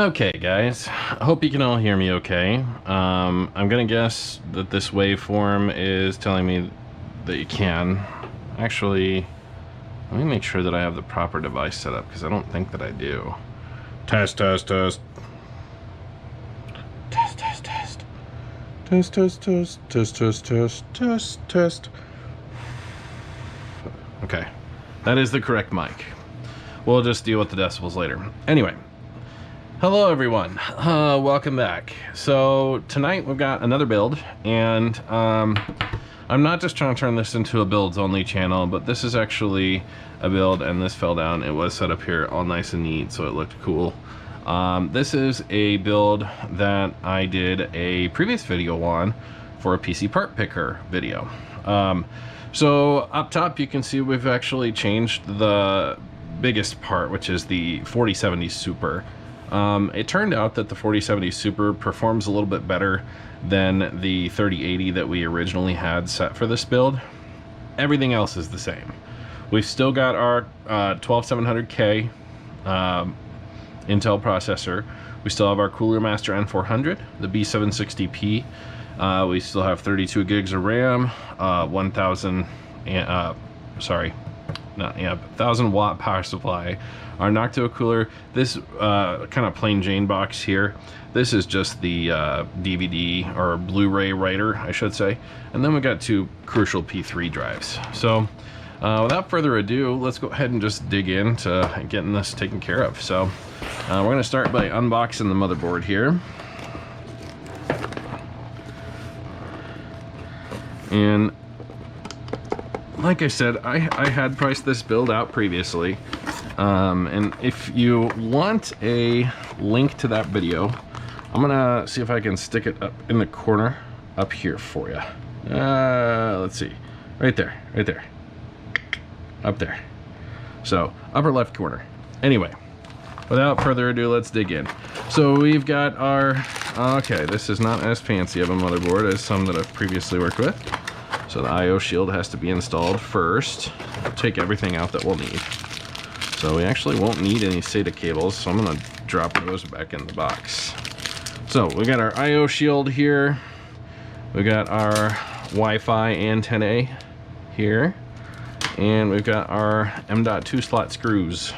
Okay guys, I hope you can all hear me okay. I'm gonna guess that this waveform is telling me that you can. Actually, let me make sure that I have the proper device set up because I don't think that I do. Test, test, test. Test, test, test. Test, test, test, test, test, test, test, test. Okay, that is the correct mic. We'll just deal with the decibels later. Anyway. Hello everyone, welcome back. So tonight we've got another build, and I'm not just trying to turn this into a builds only channel, but this is actually a build, and this fell down. It was set up here all nice and neat, so it looked cool. This is a build that I did a previous video on for a PC part picker video. So up top you can see we've actually changed the biggest part, which is the 4070 Super. It turned out that the 4070 Super performs a little bit better than the 3080 that we originally had set for this build. Everything else is the same. We've still got our 12700K Intel processor. We still have our CoolerMaster N400, the B760P. We still have 32 gigs of RAM, 1000 watt power supply. Our Noctua cooler, this kind of plain Jane box here, this is just the DVD or Blu-ray writer, I should say. And then we got two crucial P3 drives. So without further ado, let's go ahead and just dig into getting this taken care of. So we're going to start by unboxing the motherboard here. And like I said, I had priced this build out previously. And if you want a link to that video, I'm gonna see if I can stick it up in the corner up here for you. Let's see, right there, up there. So upper left corner. Anyway, without further ado, let's dig in. So we've got our, okay, this is not as fancy of a motherboard as some that I've previously worked with. So the I/O shield has to be installed first. We'll take everything out that we'll need. So we actually won't need any SATA cables, so I'm gonna drop those back in the box. So we got our I/O shield here. We got our Wi-Fi antenna here. And we've got our M.2 slot screws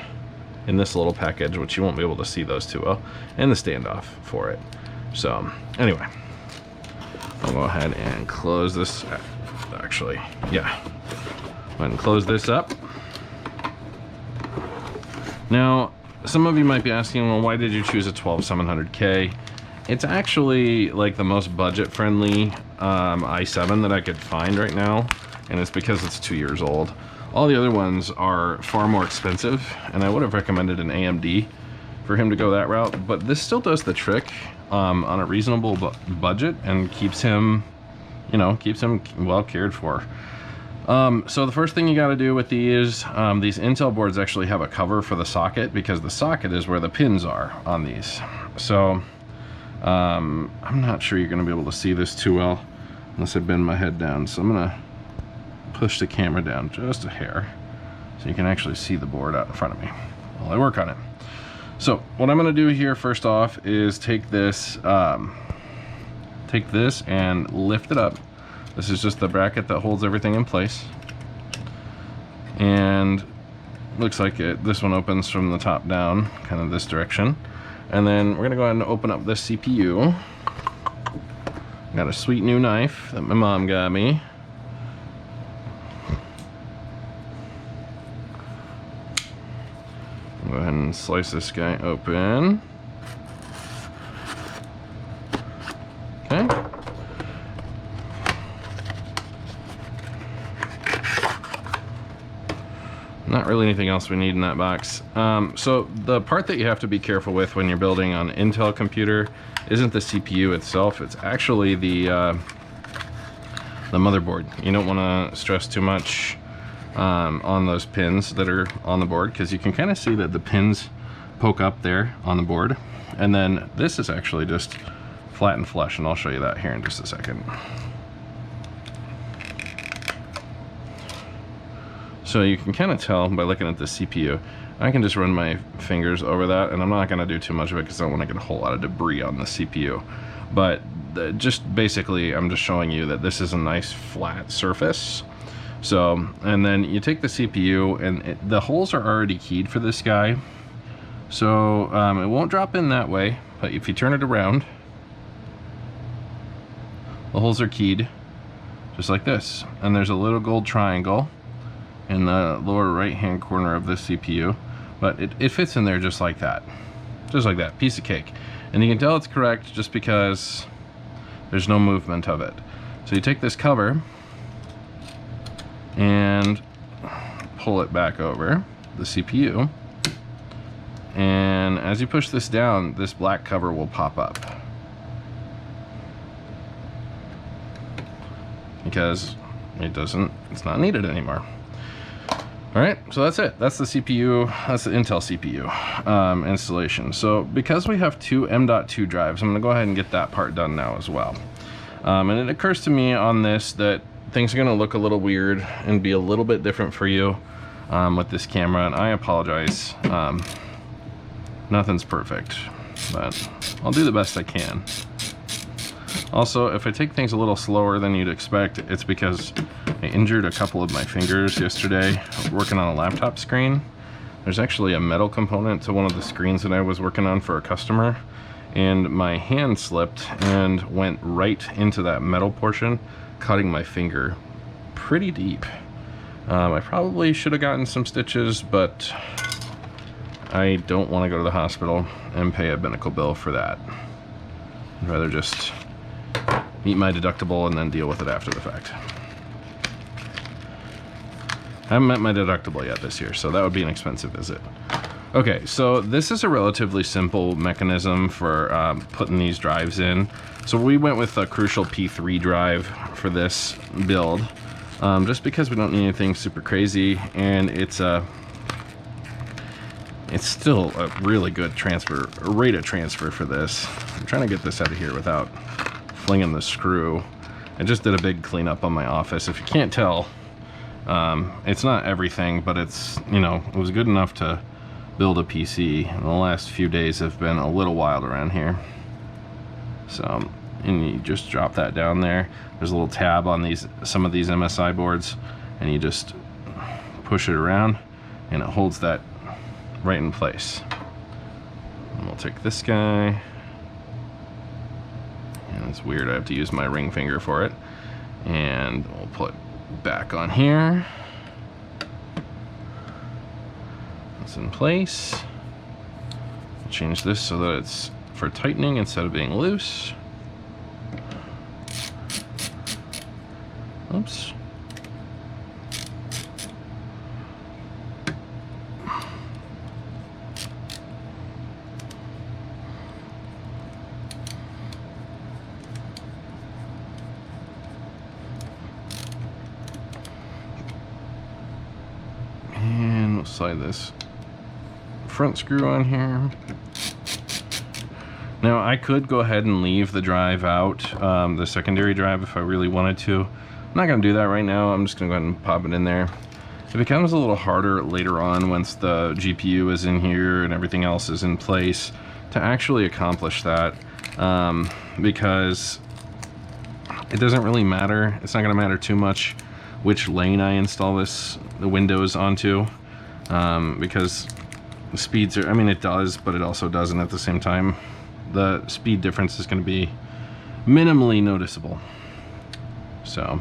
in this little package, which you won't be able to see those too well, and the standoff for it. So anyway, I'll go ahead and close this. Actually, yeah, go ahead and close this up. Now, some of you might be asking, well, why did you choose a 12700K? It's actually like the most budget-friendly i7 that I could find right now, and it's because it's 2 years old. All the other ones are far more expensive, and I would have recommended an AMD for him to go that route, but this still does the trick on a reasonable budget and keeps him, you know, well cared for. So the first thing you got to do with these Intel boards actually have a cover for the socket, because the socket is where the pins are on these. So I'm not sure you're going to be able to see this too well unless I bend my head down. So I'm going to push the camera down just a hair so you can actually see the board out in front of me while I work on it. So what I'm going to do here first off is take this and lift it up. This is just the bracket that holds everything in place. And looks like this one opens from the top down, kind of this direction. And then we're gonna go ahead and open up this CPU. Got a sweet new knife that my mom got me. Go ahead and slice this guy open. Okay. Not really anything else we need in that box. So the part that you have to be careful with when you're building on an Intel computer isn't the CPU itself, it's actually the motherboard. You don't want to stress too much on those pins that are on the board, because you can kind of see that the pins poke up there on the board. And then this is actually just flat and flush, and I'll show you that here in just a second. So you can kind of tell by looking at the CPU. I can just run my fingers over that, and I'm not going to do too much of it because I don't want to get a whole lot of debris on the CPU. But just basically, I'm just showing you that this is a nice flat surface. So, and then you take the CPU, and the holes are already keyed for this guy. So it won't drop in that way, but if you turn it around, the holes are keyed just like this. And there's a little gold triangle in the lower right hand corner of the CPU, but it fits in there just like that. Just like that, piece of cake. And you can tell it's correct just because there's no movement of it. So you take this cover and pull it back over the CPU, and as you push this down, this black cover will pop up because it's not needed anymore. All right, so that's it. That's the CPU, that's the Intel CPU installation. So because we have two M.2 drives, I'm gonna go ahead and get that part done now as well. And it occurs to me on this that things are gonna look a little weird and be a little bit different for you with this camera, and I apologize. Nothing's perfect, but I'll do the best I can. Also, if I take things a little slower than you'd expect, it's because I injured a couple of my fingers yesterday working on a laptop screen. There's actually a metal component to one of the screens that I was working on for a customer, and my hand slipped and went right into that metal portion, cutting my finger pretty deep. I probably should have gotten some stitches, but I don't want to go to the hospital and pay a medical bill for that. I'd rather just meet my deductible and then deal with it after the fact. I haven't met my deductible yet this year, so that would be an expensive visit. Okay, so this is a relatively simple mechanism for putting these drives in. So we went with a Crucial P3 drive for this build, just because we don't need anything super crazy, and it's still a really good rate of transfer for this. I'm trying to get this out of here without flinging the screw. I just did a big cleanup on my office. If you can't tell, it's not everything, but it's, you know, it was good enough to build a PC. And the last few days have been a little wild around here. So, and you just drop that down there. There's a little tab on some of these MSI boards, and you just push it around, and it holds that right in place. And we'll take this guy, and it's weird, I have to use my ring finger for it, and we'll put back on here. It's in place. We'll change this so that it's for tightening instead of being loose. Oops. And we'll slide this front screw on here. Now I could go ahead and leave the drive out, the secondary drive, if I really wanted to. I'm not going to do that right now. I'm just going to go ahead and pop it in there. It becomes a little harder later on once the GPU is in here and everything else is in place to actually accomplish that, because it doesn't really matter. It's not going to matter too much which lane I install the Windows onto, because the speeds are, I mean, it does, but it also doesn't at the same time. The speed difference is going to be minimally noticeable. So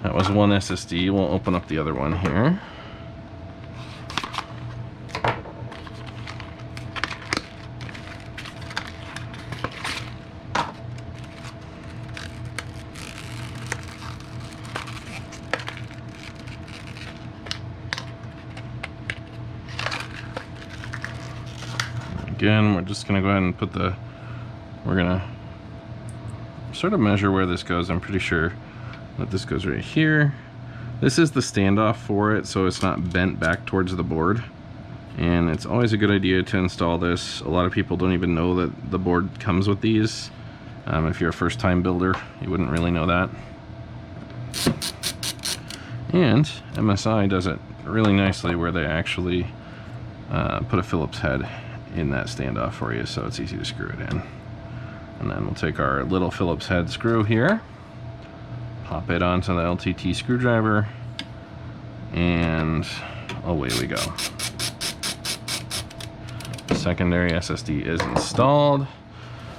that was one SSD. We'll open up the other one here. Again, we're just gonna go ahead and put we're gonna sort of measure where this goes. I'm pretty sure that this goes right here. This is the standoff for it, so it's not bent back towards the board. And it's always a good idea to install this. A lot of people don't even know that the board comes with these. If you're a first-time builder, you wouldn't really know that. And MSI does it really nicely where they actually put a Phillips head in that standoff for you so it's easy to screw it in. And then we'll take our little Phillips head screw here, pop it onto the LTT screwdriver, and away we go. The secondary SSD is installed.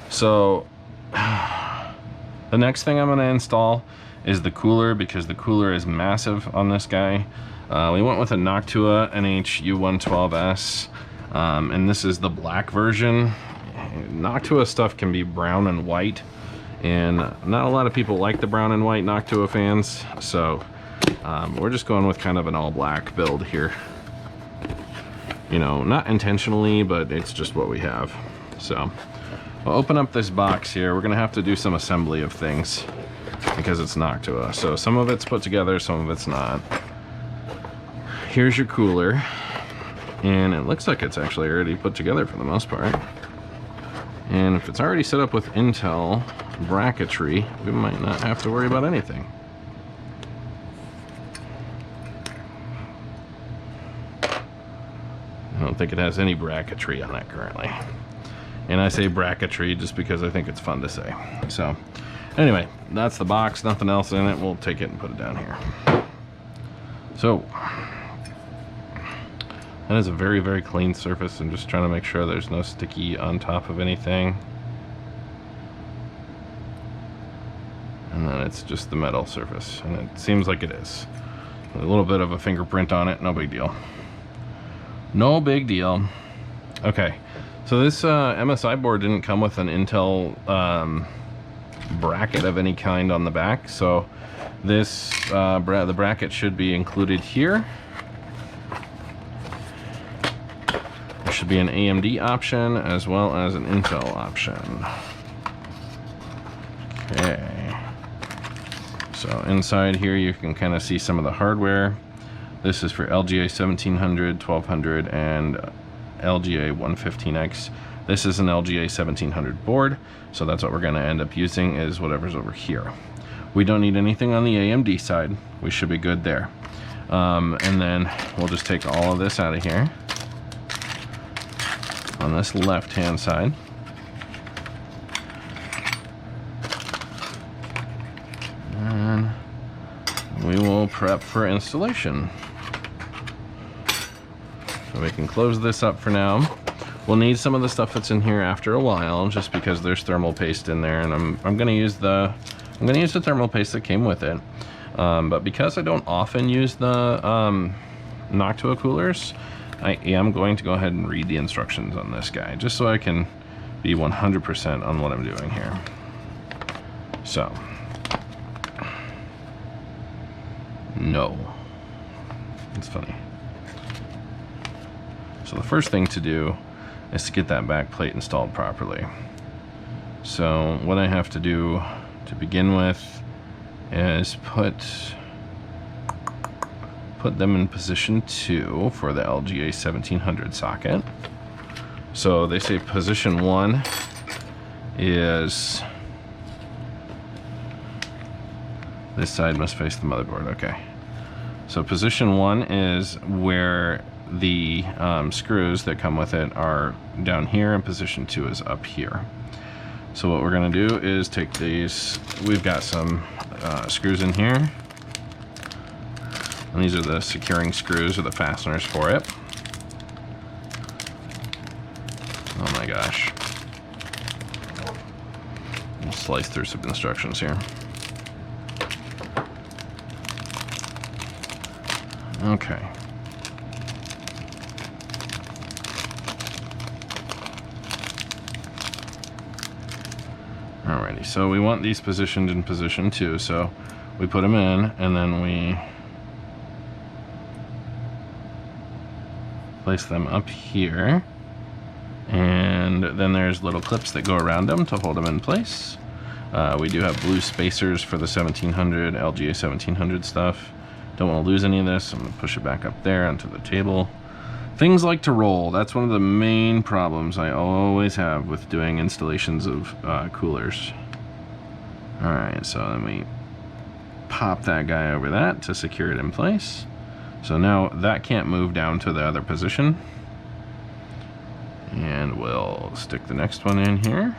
So the next thing I'm going to install is the cooler, because the cooler is massive on this guy. We went with a Noctua NH-U112S, and this is the black version. Noctua stuff can be brown and white, and not a lot of people like the brown and white Noctua fans, so we're just going with kind of an all black build here. You know, not intentionally, but it's just what we have. So we'll open up this box here. We're gonna have to do some assembly of things because it's Noctua. So some of it's put together, some of it's not. Here's your cooler, and it looks like it's actually already put together for the most part. And if it's already set up with Intel bracketry, we might not have to worry about anything. I don't think it has any bracketry on it currently. And I say bracketry just because I think it's fun to say. So anyway, that's the box, nothing else in it. We'll take it and put it down here. So that is a very, very clean surface. I'm just trying to make sure there's no sticky on top of anything. And then it's just the metal surface, and it seems like it is. A little bit of a fingerprint on it, no big deal. No big deal. Okay, so this MSI board didn't come with an Intel bracket of any kind on the back, so this the bracket should be included here. There should be an AMD option as well as an Intel option. Okay. So inside here you can kind of see some of the hardware. This is for LGA 1700, 1200, and LGA 115X. This is an LGA 1700 board, so that's what we're going to end up using, is whatever's over here. We don't need anything on the AMD side. We should be good there. And then we'll just take all of this out of here. On this left-hand side. And we will prep for installation. So we can close this up for now. We'll need some of the stuff that's in here after a while, just because there's thermal paste in there, and I'm gonna use the thermal paste that came with it. But because I don't often use the Noctua coolers, I am going to go ahead and read the instructions on this guy, just so I can be 100% on what I'm doing here. So, no, it's funny. So the first thing to do is to get that back plate installed properly. So what I have to do to begin with is put them in position 2 for the LGA 1700 socket. So they say position 1 is this side must face the motherboard. Okay, so position 1 is where the screws that come with it are down here, and position 2 is up here. So what we're going to do is take these, we've got some screws in here, and these are the securing screws or the fasteners for it. Oh my gosh. We'll slice through some instructions here. Okay. Alrighty, so we want these positioned in position 2, so we put them in, and then we place them up here, and then there's little clips that go around them to hold them in place. We do have blue spacers for the 1700, LGA 1700 stuff. Don't want to lose any of this. I'm going to push it back up there onto the table. Things like to roll. That's one of the main problems I always have with doing installations of coolers. Alright, so then we pop that guy over that to secure it in place. So now that can't move down to the other position. And we'll stick the next one in here.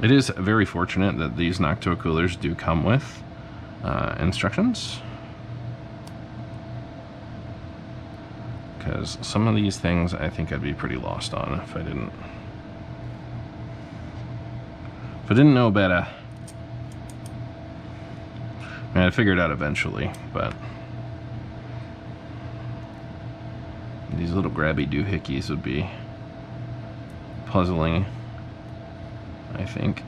It is very fortunate that these Noctua coolers do come with instructions, because some of these things I think I'd be pretty lost on if I didn't know better. I mean, I'd figure it out eventually, but these little grabby doohickeys would be puzzling, I think.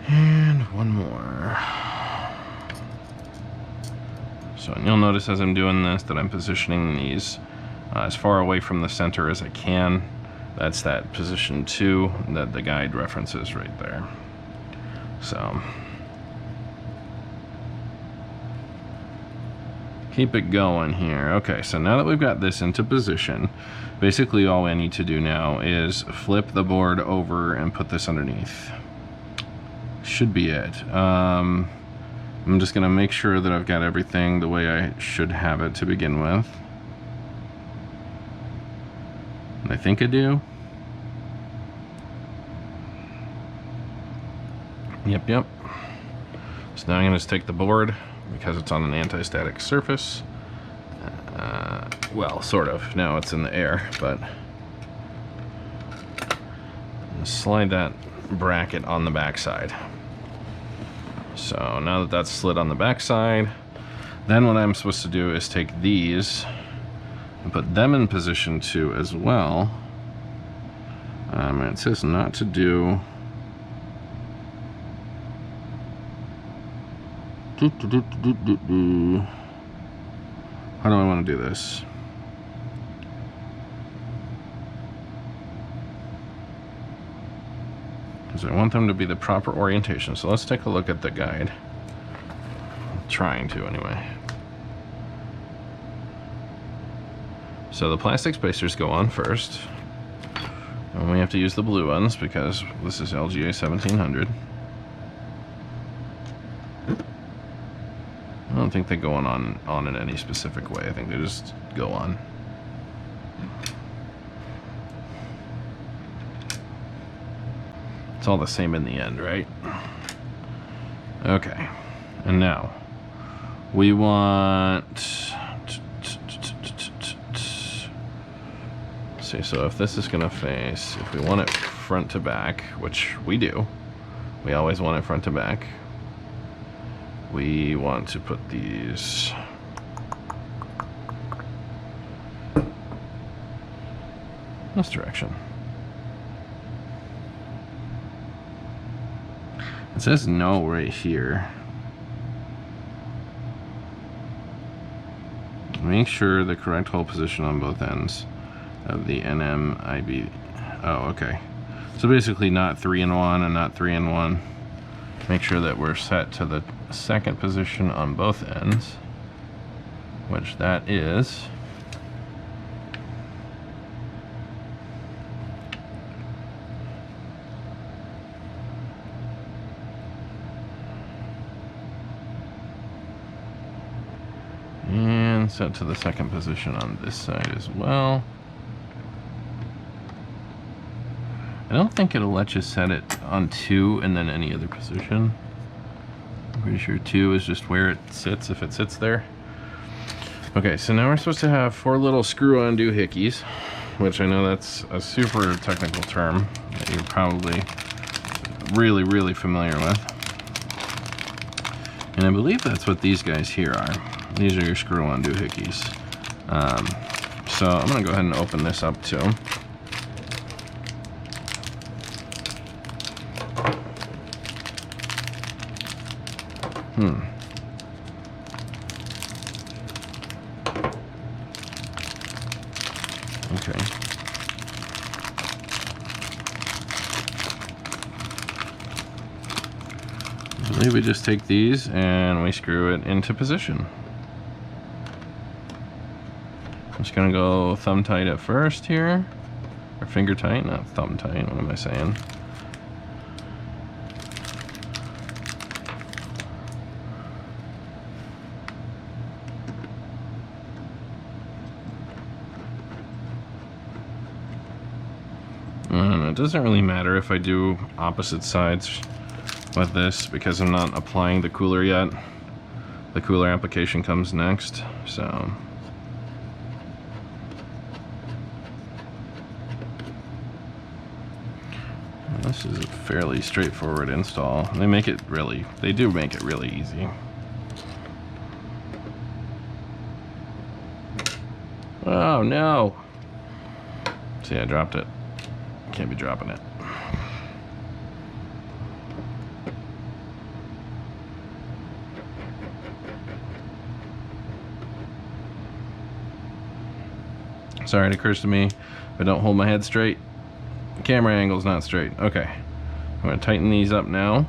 And one more. So you'll notice as I'm doing this that I'm positioning these as far away from the center as I can. That's that position 2 that the guide references right there. So keep it going here. Okay, so now that we've got this into position, basically all I need to do now is flip the board over and put this underneath. Should be it. I'm just gonna make sure that I've got everything the way I should have it to begin with. I think I do. Yep. So now I'm going to take the board, because it's on an anti-static surface. Well, sort of. Now it's in the air, but slide that bracket on the back side. So now that that's slid on the back side, then what I'm supposed to do is take these and put them in position 2 as well. It says not to do. How do I want to do this? Because I want them to be the proper orientation. So let's take a look at the guide. I'm trying to anyway. So the plastic spacers go on first, and we have to use the blue ones because this is LGA 1700. I don't think they go on in any specific way. I think they just go on. It's all the same in the end, right? Okay, and now we want. See, so if this is gonna face, if we want it front to back, which we do, we always want it front to back. We want to put these this direction. It says no right here. Make sure the correct hole position on both ends of the NMIB. Oh, okay. So basically not 3-in-1 and not 3-in-1. Make sure that we're set to the second position on both ends, which that is. And set to the second position on this side as well. I don't think it'll let you set it on 2 and then any other position. I'm pretty sure 2 is just where it sits, if it sits there. Okay, so now we're supposed to have 4 little screw-on doohickeys, which I know that's a super technical term that you're probably really, really familiar with. And I believe that's what these guys here are. These are your screw-on doohickeys. So I'm gonna go ahead and open this up too. Okay. I believe we just take these and we screw it into position. I'm just gonna go thumb tight at first here, or finger tight, not thumb tight. What am I saying? It doesn't really matter if I do opposite sides with this because I'm not applying the cooler yet. The cooler application comes next, so. This is a fairly straightforward install. They do make it really easy. Oh no! See, I dropped it. Can't be dropping it. Sorry, it occurs to me, if I don't hold my head straight, the camera angle's not straight. Okay, I'm gonna tighten these up now,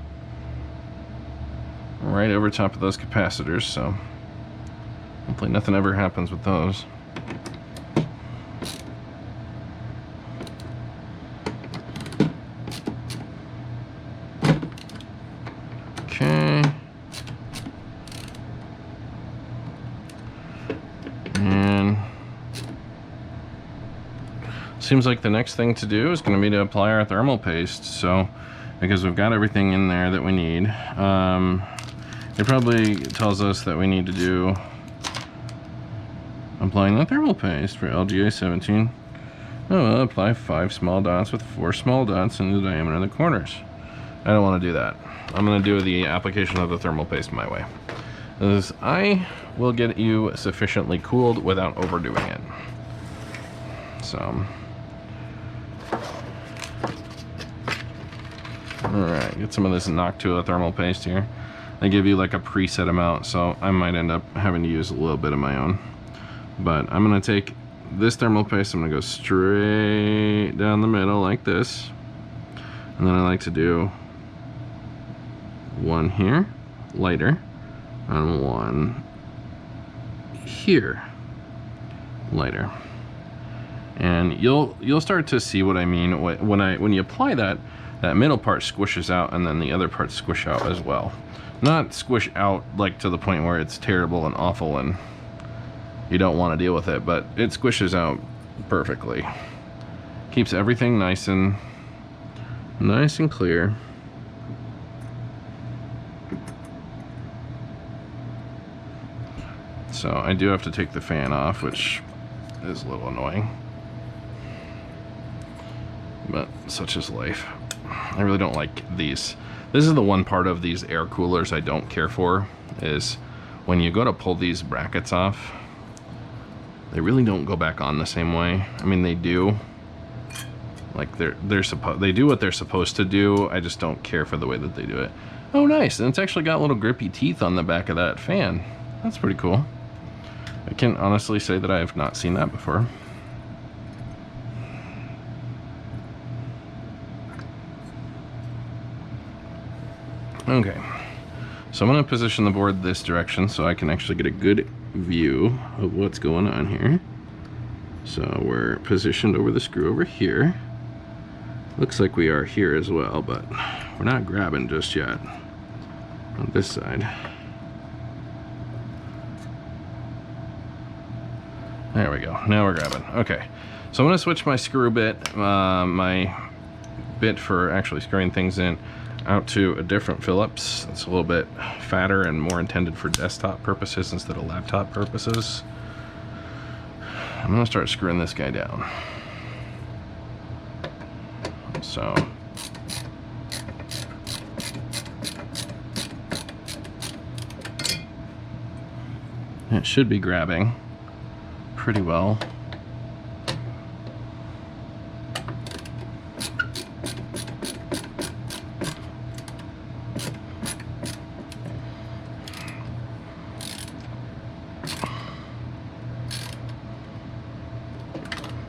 right over top of those capacitors, so hopefully nothing ever happens with those. Okay. And seems like the next thing to do is going to be to apply our thermal paste. So, because we've got everything in there that we need, it probably tells us that we need to do applying the thermal paste for LGA 17. Oh, well, apply 5 small dots with 4 small dots in the diameter of the corners. I don't want to do that. I'm going to do the application of the thermal paste my way, as I will get you sufficiently cooled without overdoing it. So, alright, get some of this Noctua thermal paste here. They give you like a preset amount, so I might end up having to use a little bit of my own. But I'm going to take this thermal paste, I'm going to go straight down the middle like this. And then I like to do one here, lighter, and one here, lighter. And you'll start to see what I mean when you apply that middle part squishes out, and then the other parts squish out as well. Not squish out like to the point where it's terrible and awful and you don't want to deal with it, but it squishes out perfectly. Keeps everything nice and clear. So I do have to take the fan off, which is a little annoying, but such is life. I really don't like these. This is the one part of these air coolers I don't care for, is when you go to pull these brackets off, they really don't go back on the same way. I mean, they do. Like they do what they're supposed to do. I just don't care for the way that they do it. Oh, nice. And it's actually got little grippy teeth on the back of that fan. That's pretty cool. I can honestly say that I have not seen that before. Okay, so I'm going to position the board this direction so I can actually get a good view of what's going on here. So we're positioned over the screw over here. Looks like we are here as well, but we're not grabbing just yet on this side. There we go, now we're grabbing. Okay, so I'm going to switch my screw bit, my bit for actually screwing things in, out to a different Phillips. It's a little bit fatter and more intended for desktop purposes instead of laptop purposes. I'm going to start screwing this guy down. So it should be grabbing pretty well.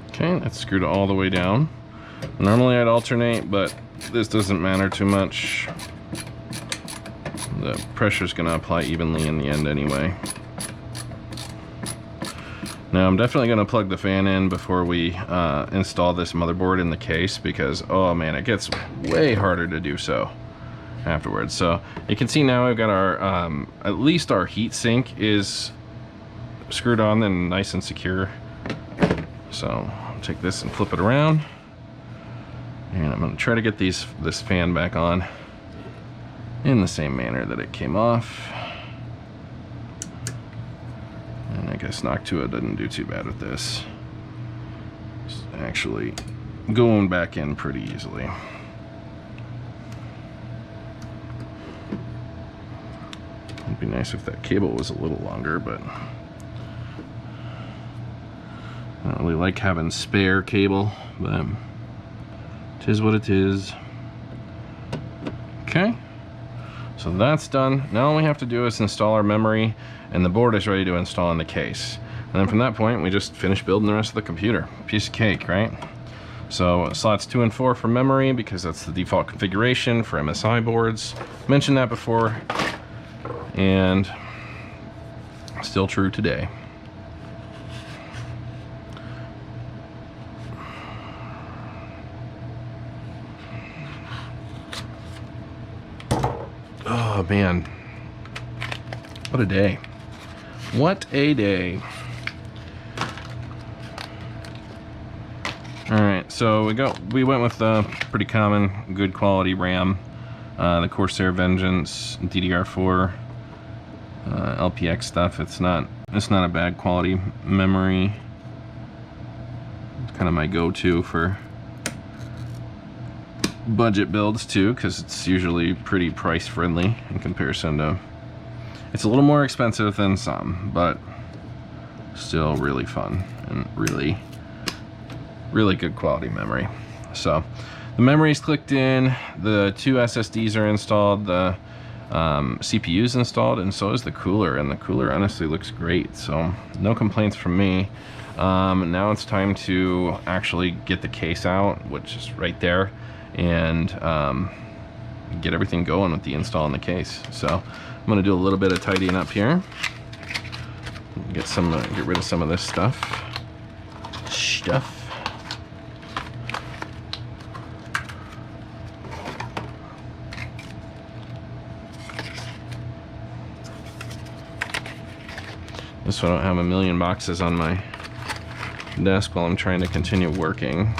Okay, that's screwed all the way down. Normally I'd alternate, but this doesn't matter too much. The pressure's going to apply evenly in the end anyway. Now I'm definitely going to plug the fan in before we install this motherboard in the case, because oh man, it gets way harder to do so afterwards. So you can see now we've got our at least our heat sink is screwed on and nice and secure. So I'll take this and flip it around. And I'm going to try to get this fan back on in the same manner that it came off. And I guess Noctua didn't do too bad with this. It's actually going back in pretty easily. It'd be nice if that cable was a little longer, but I don't really like having spare cable, but it is what it is. Okay, so that's done. Now all we have to do is install our memory, and the board is ready to install in the case. And then from that point, we just finish building the rest of the computer. Piece of cake, right? So slots 2 and 4 for memory, because that's the default configuration for MSI boards. Mentioned that before, and still true today. Oh man, what a day. What a day. Alright, so we went with a pretty common good quality RAM. The Corsair Vengeance DDR4 LPX stuff. It's not a bad quality memory. It's kind of my go-to for budget builds too, because it's usually pretty price friendly in comparison to, it's a little more expensive than some, but still really fun and really good quality memory. So the memory's clicked in, the 2 SSDs are installed, the CPU's installed, and so is the cooler, and the cooler honestly looks great, so no complaints from me. Now it's time to actually get the case out, which is right there, and get everything going with the install in the case. So I'm going to do a little bit of tidying up here, get rid of some of this stuff. This way I don't have a million boxes on my desk while I'm trying to continue working.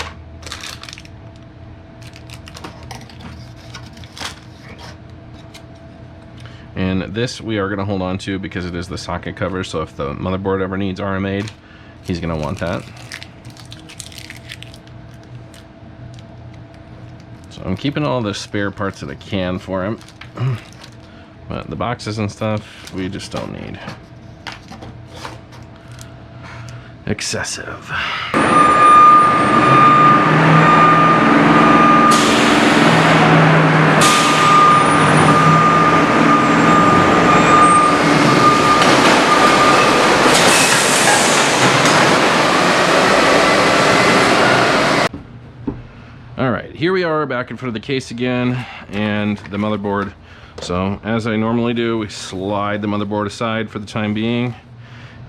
And this we are going to hold on to because it is the socket cover, so if the motherboard ever needs RMA'd, he's going to want that. So I'm keeping all the spare parts that I can for him, but the boxes and stuff we just don't need. Excessive. Alright, here we are back in front of the case again and the motherboard. So as I normally do, we slide the motherboard aside for the time being,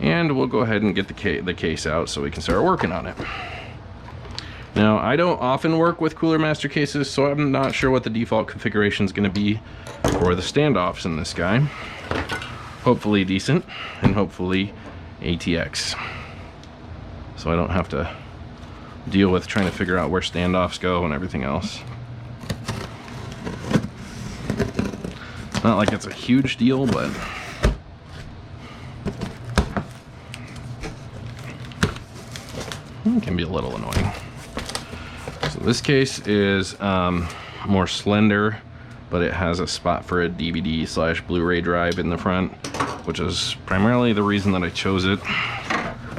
and we'll go ahead and get the case out so we can start working on it. Now, I don't often work with CoolerMaster cases, so I'm not sure what the default configuration is going to be for the standoffs in this guy. Hopefully decent, and hopefully ATX. So I don't have to deal with trying to figure out where standoffs go and everything else. Not like it's a huge deal, but it can be a little annoying. So this case is more slender, but it has a spot for a DVD/Blu-ray drive in the front, which is primarily the reason that I chose it.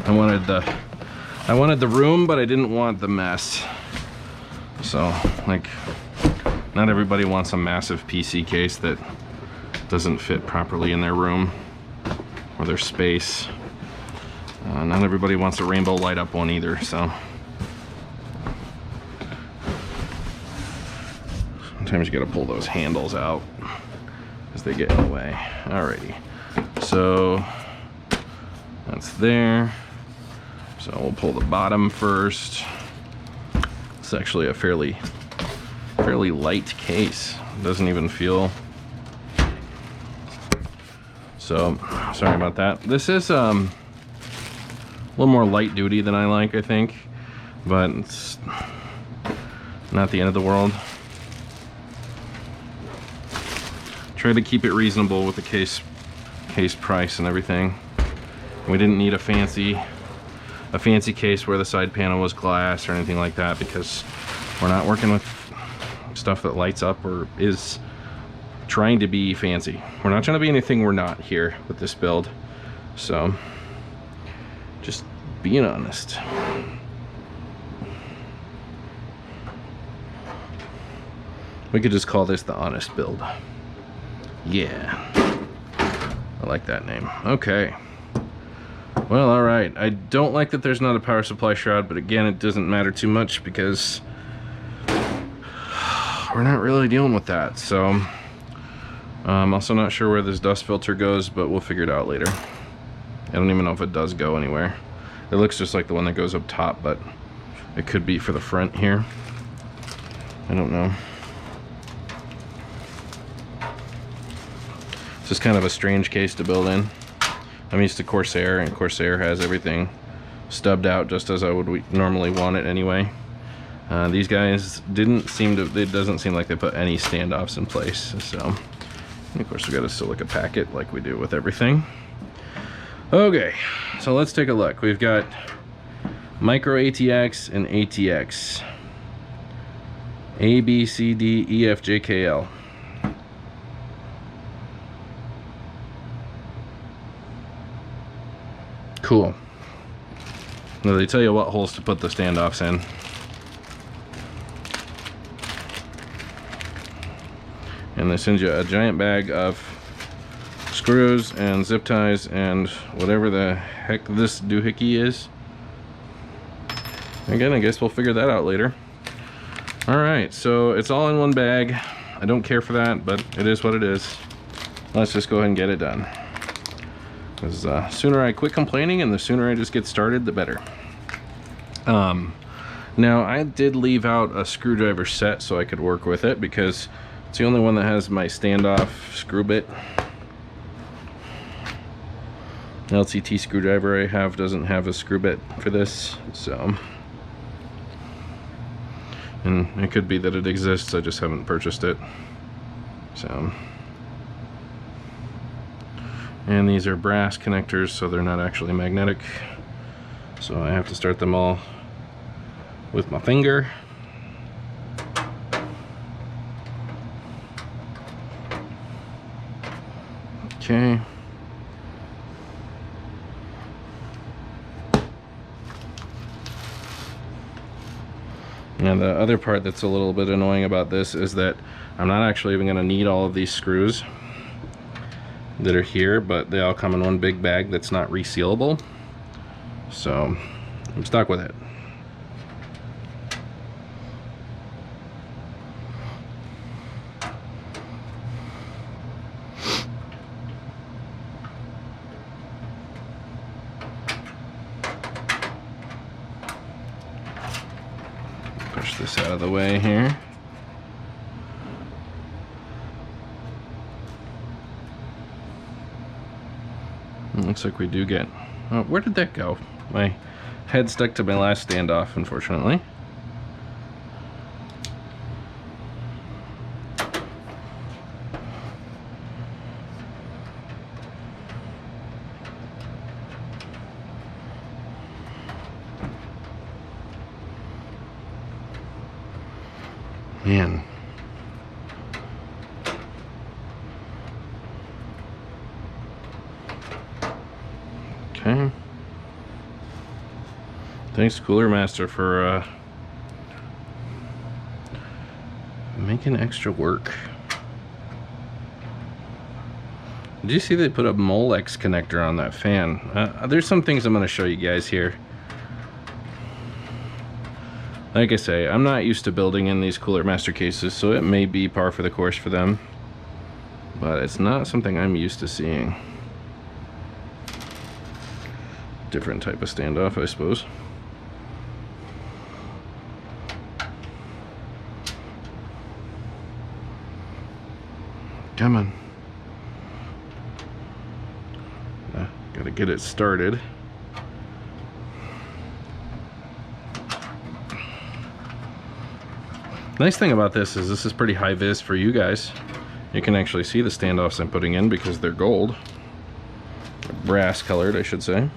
I wanted the room, but I didn't want the mess. So, like, not everybody wants a massive PC case that doesn't fit properly in their room or their space. Not everybody wants a rainbow light up one either, so sometimes you gotta pull those handles out as they get in the way. Alrighty, so that's there. So we'll pull the bottom first. It's actually a fairly light case. It doesn't even feel. So sorry about that. This is a little more light duty than I like, I think, but it's Not the end of the world. Try to keep it reasonable with the case price and everything. We didn't need a fancy case where the side panel was glass or anything like that, because we're not working with stuff that lights up or is trying to be fancy. We're not trying to be anything we're not here with this build. So just being honest. We could just call this the honest build. Yeah, I like that name. Okay. Well, all right. I don't like that there's not a power supply shroud, but again, it doesn't matter too much because we're not really dealing with that. So I'm also not sure where this dust filter goes, but we'll figure it out later. I don't even know if it does go anywhere. It looks just like the one that goes up top, but it could be for the front here. I don't know. It's just kind of a strange case to build in. I'm used to Corsair, and Corsair has everything stubbed out just as I would normally want it anyway. These guys didn't seem to, it doesn't seem like they put any standoffs in place. So, and of course we got a silica packet like we do with everything. Okay, so let's take a look. We've got micro ATX and ATX. A, B, C, D, E, F, J, K, L. Cool. Now they tell you what holes to put the standoffs in. And they send you a giant bag of screws and zip ties and whatever the heck this doohickey is. Again, I guess we'll figure that out later. Alright, so it's all in one bag. I don't care for that, but it is what it is. Let's just go ahead and get it done. Because the sooner I quit complaining and the sooner I just get started, the better. Now, I did leave out a screwdriver set so I could work with it, because it's the only one that has my standoff screw bit. The LCT screwdriver I have doesn't have a screw bit for this, so. And it could be that it exists, I just haven't purchased it. So. And these are brass connectors, so they're not actually magnetic. So I have to start them all with my finger. Okay. Now the other part that's a little bit annoying about this is that I'm not actually even going to need all of these screws that are here, but they all come in one big bag that's not resealable, so I'm stuck with it. Push this out of the way here. Looks like we do get... Oh, where did that go? My head stuck to my last standoff, unfortunately. Man. Okay. Thanks, CoolerMaster, for making extra work. Did you see they put a Molex connector on that fan? There's some things I'm going to show you guys here. Like I say, I'm not used to building in these CoolerMaster cases, so it may be par for the course for them. But it's not something I'm used to seeing. Different type of standoff, I suppose. Come on. Gotta get it started. Nice thing about this is pretty high vis for you guys. You can actually see the standoffs I'm putting in because they're gold. Brass colored, I should say.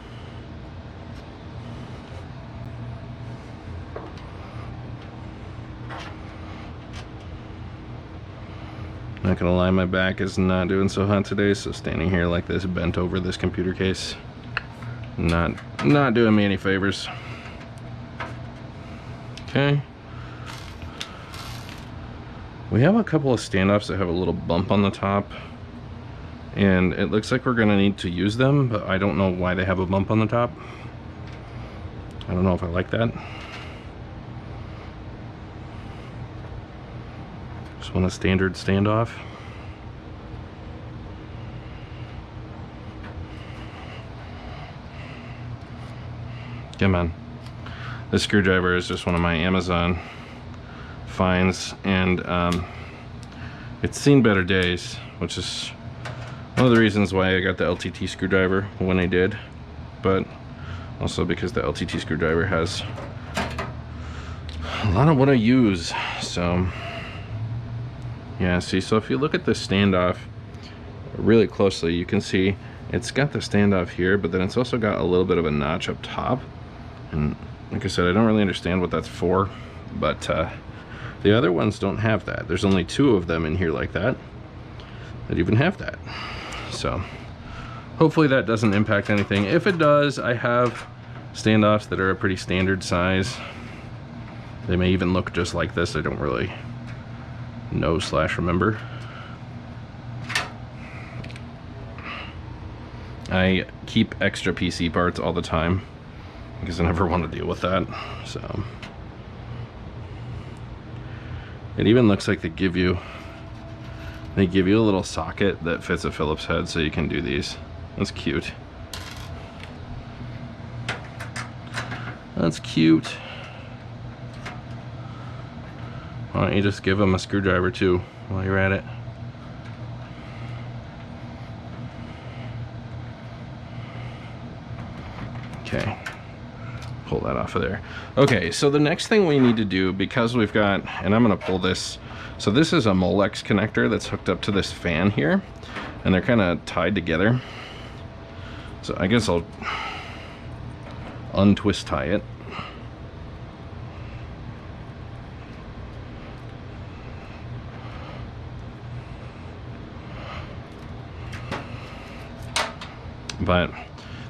Not gonna lie, my back is not doing so hot today, so standing here like this, bent over this computer case, not doing me any favors. Okay. We have a couple of standoffs that have a little bump on the top, and it looks like we're gonna need to use them, but I don't know why they have a bump on the top. I don't know if I like that. Just want a standard standoff. Come on. This screwdriver is just one of my Amazon finds, and it's seen better days, which is one of the reasons why I got the LTT screwdriver when I did, but also because the LTT screwdriver has a lot of what I use. So yeah, see, so if you look at the standoff really closely, you can see it's got the standoff here, but then it's also got a little bit of a notch up top. And like I said, I don't really understand what that's for, but the other ones don't have that. There's only 2 of them in here like that even have that. So hopefully that doesn't impact anything. If it does, I have standoffs that are a pretty standard size. They may even look just like this. I don't really know / remember. I keep extra PC parts all the time because I never want to deal with that. So it even looks like they give you a little socket that fits a Phillips head, so you can do these. That's cute. That's cute. Why don't you just give them a screwdriver too while you're at it? Okay. Pull that off of there. Okay, so the next thing we need to do, because we've got, and I'm going to pull this, so this is a Molex connector that's hooked up to this fan here, and they're kind of tied together. So I guess I'll untwist tie it. But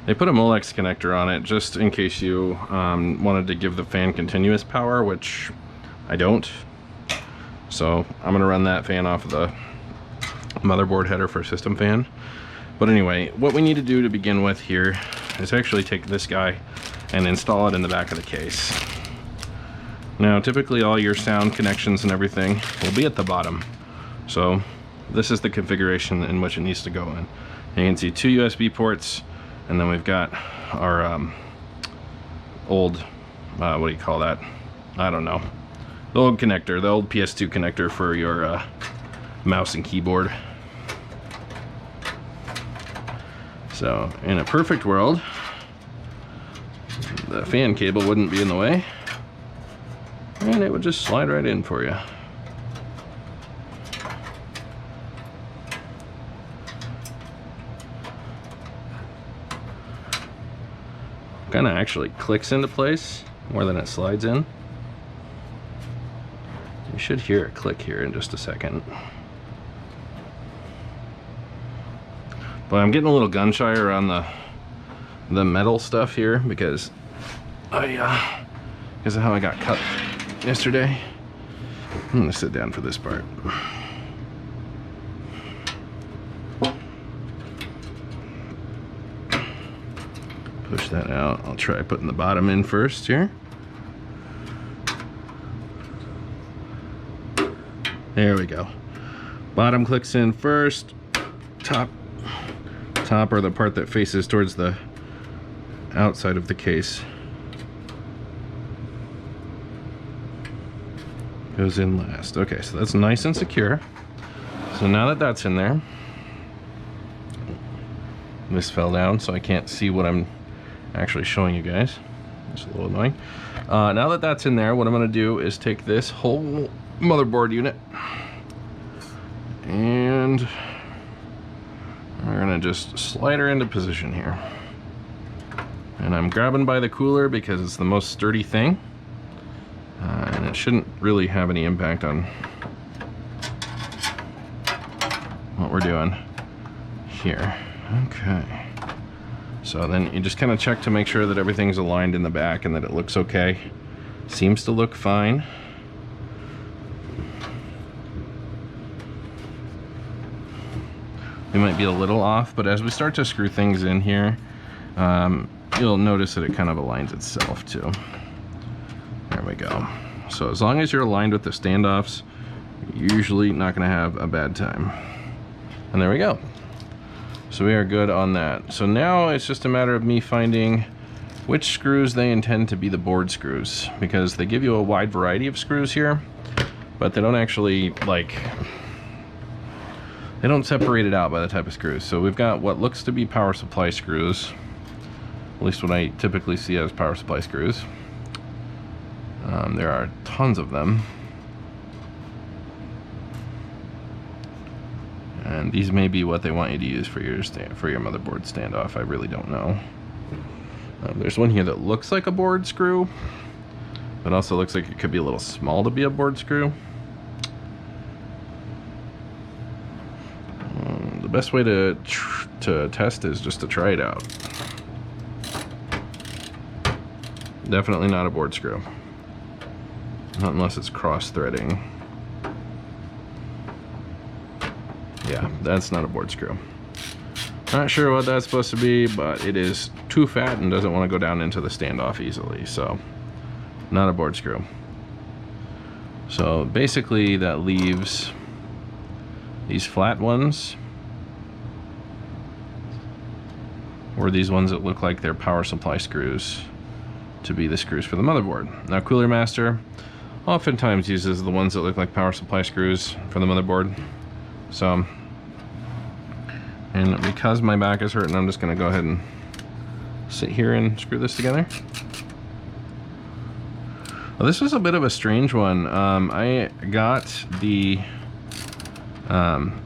they put a Molex connector on it just in case you wanted to give the fan continuous power, which I don't. So I'm going to run that fan off of the motherboard header for system fan. But anyway, what we need to do to begin with here is actually take this guy and install it in the back of the case. Now typically all your sound connections and everything will be at the bottom. So this is the configuration in which it needs to go in. You can see 2 USB ports, and then we've got our old, what do you call that? I don't know. The old connector, the old PS2 connector for your mouse and keyboard. So in a perfect world, the fan cable wouldn't be in the way, and it would just slide right in for you. Kind of actually clicks into place more than it slides in. You should hear it click here in just a second. But I'm getting a little gun shy around the metal stuff here because of how I got cut yesterday. I'm gonna sit down for this part. Push that out. I'll try putting the bottom in first here. There we go. Bottom clicks in first. Top or the part that faces towards the outside of the case goes in last. Okay, so that's nice and secure. So now that that's in there, this fell down so I can't see what I'm actually showing you guys. It's a little annoying. Now that that's in there, what I'm going to do is take this whole motherboard unit. And we're gonna just slide her into position here. And I'm grabbing by the cooler because it's the most sturdy thing. And it shouldn't really have any impact on what we're doing here. Okay. So then you just kind of check to make sure that everything's aligned in the back and that it looks okay. Seems to look fine. We might be a little off, but as we start to screw things in here, you'll notice that it kind of aligns itself too. There we go. So as long as you're aligned with the standoffs, you're usually not going to have a bad time. And there we go. So we are good on that. So now it's just a matter of me finding which screws they intend to be the board screws, because they give you a wide variety of screws here, but they don't actually, like, they don't separate it out by the type of screws. So we've got what looks to be power supply screws, at least what I typically see as power supply screws. There are tons of them. And these may be what they want you to use for your motherboard standoff. I really don't know. There's one here that looks like a board screw, but also looks like it could be a little small to be a board screw. The best way to test is just to try it out. Definitely not a board screw. Not unless it's cross-threading. Yeah, that's not a board screw. Not sure what that's supposed to be, but it is too fat and doesn't want to go down into the standoff easily, so not a board screw. So basically that leaves these flat ones, or these ones that look like they're power supply screws, to be the screws for the motherboard. Now CoolerMaster oftentimes uses the ones that look like power supply screws for the motherboard. So, and because my back is hurting, I'm just going to go ahead and sit here and screw this together. Well, this was a bit of a strange one. I got the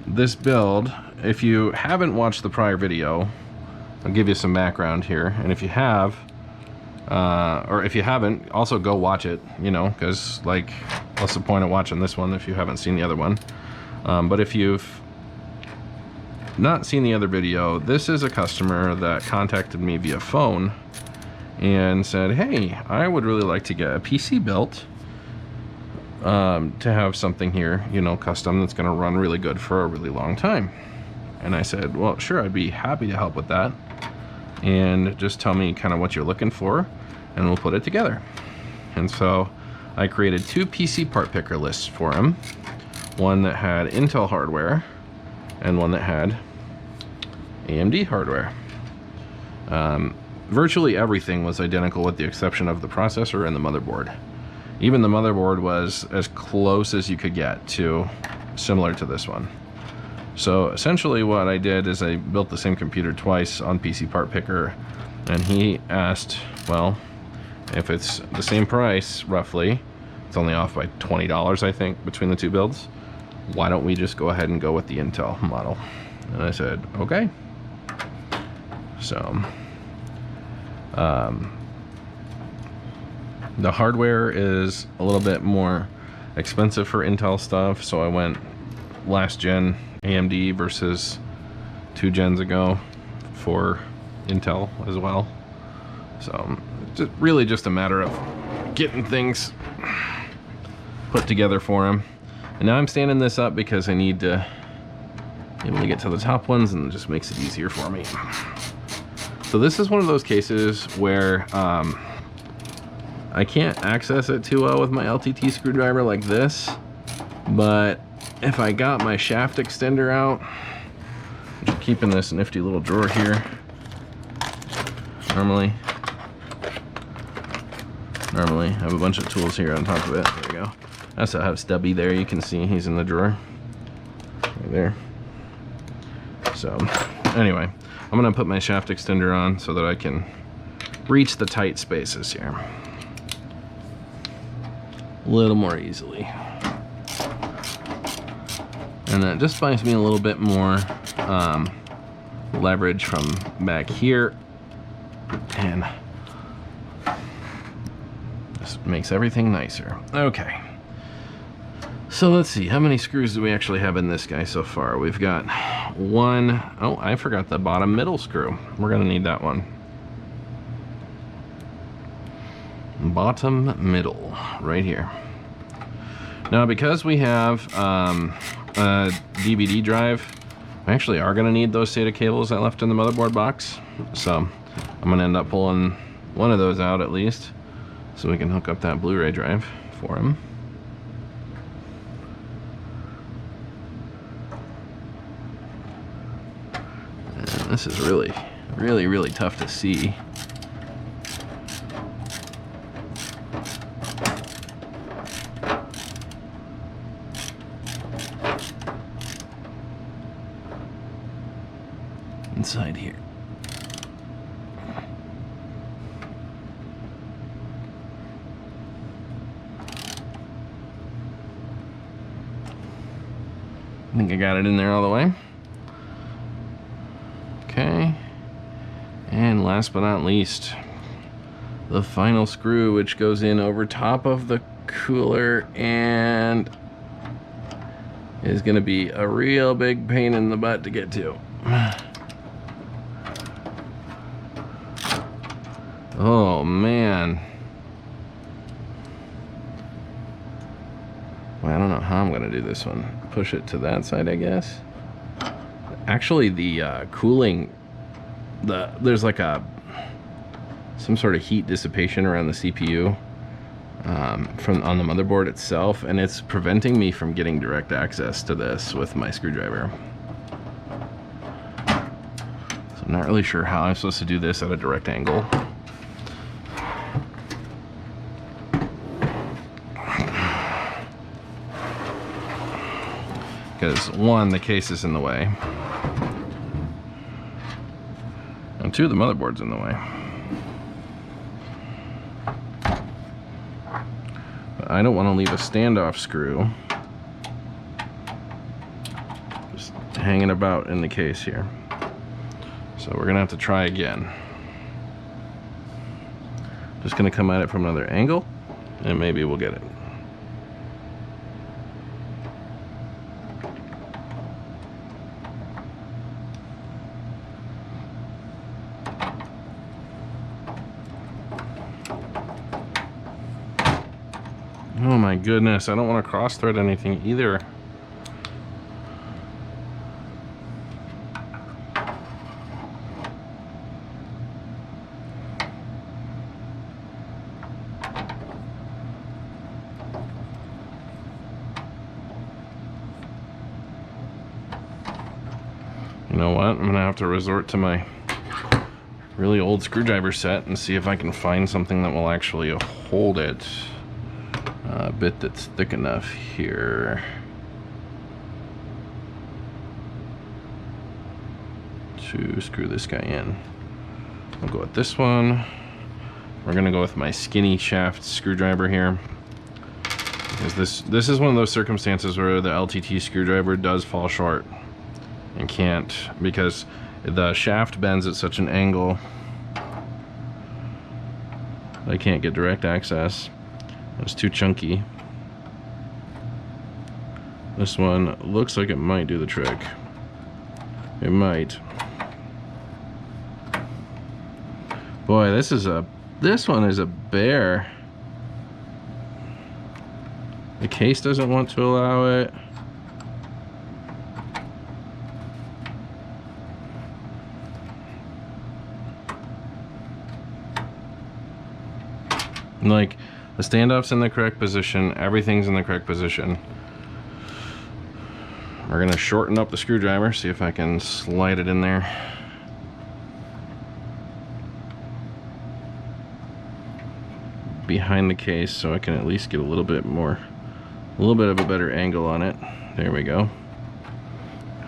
this build. If you haven't watched the prior video, I'll give you some background here, and if you have, or if you haven't, also go watch it, you know, because, like, what's the point of watching this one if you haven't seen the other one? But if you've not seen the other video, this is a customer that contacted me via phone and said, hey, I would really like to get a PC built to have something here, you know, custom, that's going to run really good for a really long time. And I said, well, sure, I'd be happy to help with that. And just tell me kind of what you're looking for, and we'll put it together. And so I created 2 PC part picker lists for him. One that had Intel hardware and one that had AMD hardware. Virtually everything was identical with the exception of the processor and the motherboard. Even the motherboard was as close as you could get to similar to this one. So essentially what I did is I built the same computer twice on PC part picker, and he asked, well, if it's the same price roughly, it's only off by $20 I think between the 2 builds, why don't we just go ahead and go with the Intel model? And I said, okay. So the hardware is a little bit more expensive for Intel stuff, so I went last gen AMD versus 2 gens ago for Intel as well. So it's really just a matter of getting things put together for him. And now I'm standing this up because I need to be able to get to the top ones, and it just makes it easier for me. So this is one of those cases where I can't access it too well with my LTT screwdriver like this, but if I got my shaft extender out, which I'm keeping this nifty little drawer here, normally I have a bunch of tools here on top of it. There we go. I also have Stubby there. You can see he's in the drawer right there. So anyway, I'm gonna put my shaft extender on so that I can reach the tight spaces here a little more easily. And that just buys me a little bit more leverage from back here, and just makes everything nicer. Okay, so let's see, how many screws do we actually have in this guy so far? We've got one. Oh, I forgot the bottom middle screw. We're gonna need that one. Bottom middle, right here. Now, because we have a DVD drive, we actually are going to need those SATA cables I left in the motherboard box. So I'm going to end up pulling one of those out at least, so we can hook up that Blu-ray drive for him. And this is really, really, really tough to see. Inside here. I think I got it in there all the way. Okay. And last but not least, the final screw, which goes in over top of the cooler and is going to be a real big pain in the butt to get to. Oh man. Well, I don't know how I'm gonna do this one. Push it to that side, I guess. Actually, the cooling, there's like some sort of heat dissipation around the CPU on the motherboard itself, and it's preventing me from getting direct access to this with my screwdriver. So I'm not really sure how I'm supposed to do this at a direct angle. Because one, the case is in the way, and two, the motherboard's in the way. But I don't want to leave a standoff screw just hanging about in the case here. So we're gonna have to try again. Just gonna come at it from another angle, and maybe we'll get it. Oh my goodness, I don't want to cross thread anything either. You know what? I'm gonna have to resort to my really old screwdriver set and see if I can find something that will actually hold it. A bit that's thick enough here to screw this guy in. I'll go with this one. We're gonna go with my skinny shaft screwdriver here, because this is one of those circumstances where the LTT screwdriver does fall short and can't, because the shaft bends at such an angle I can't get direct access. It's too chunky. This one looks like it might do the trick. It might. Boy, this one is a bear. The case doesn't want to allow it. Like, the standoff's in the correct position, everything's in the correct position. We're gonna shorten up the screwdriver, see if I can slide it in there. Behind the case, so I can at least get a little bit of a better angle on it. There we go.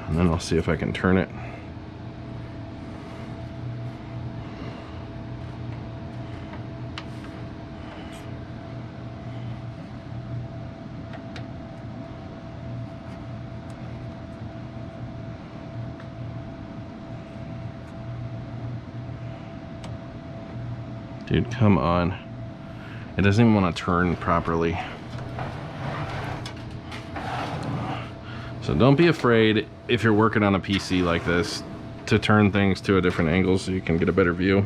And then I'll see if I can turn it. Dude, come on. It doesn't even want to turn properly. So don't be afraid if you're working on a PC like this to turn things to a different angle so you can get a better view.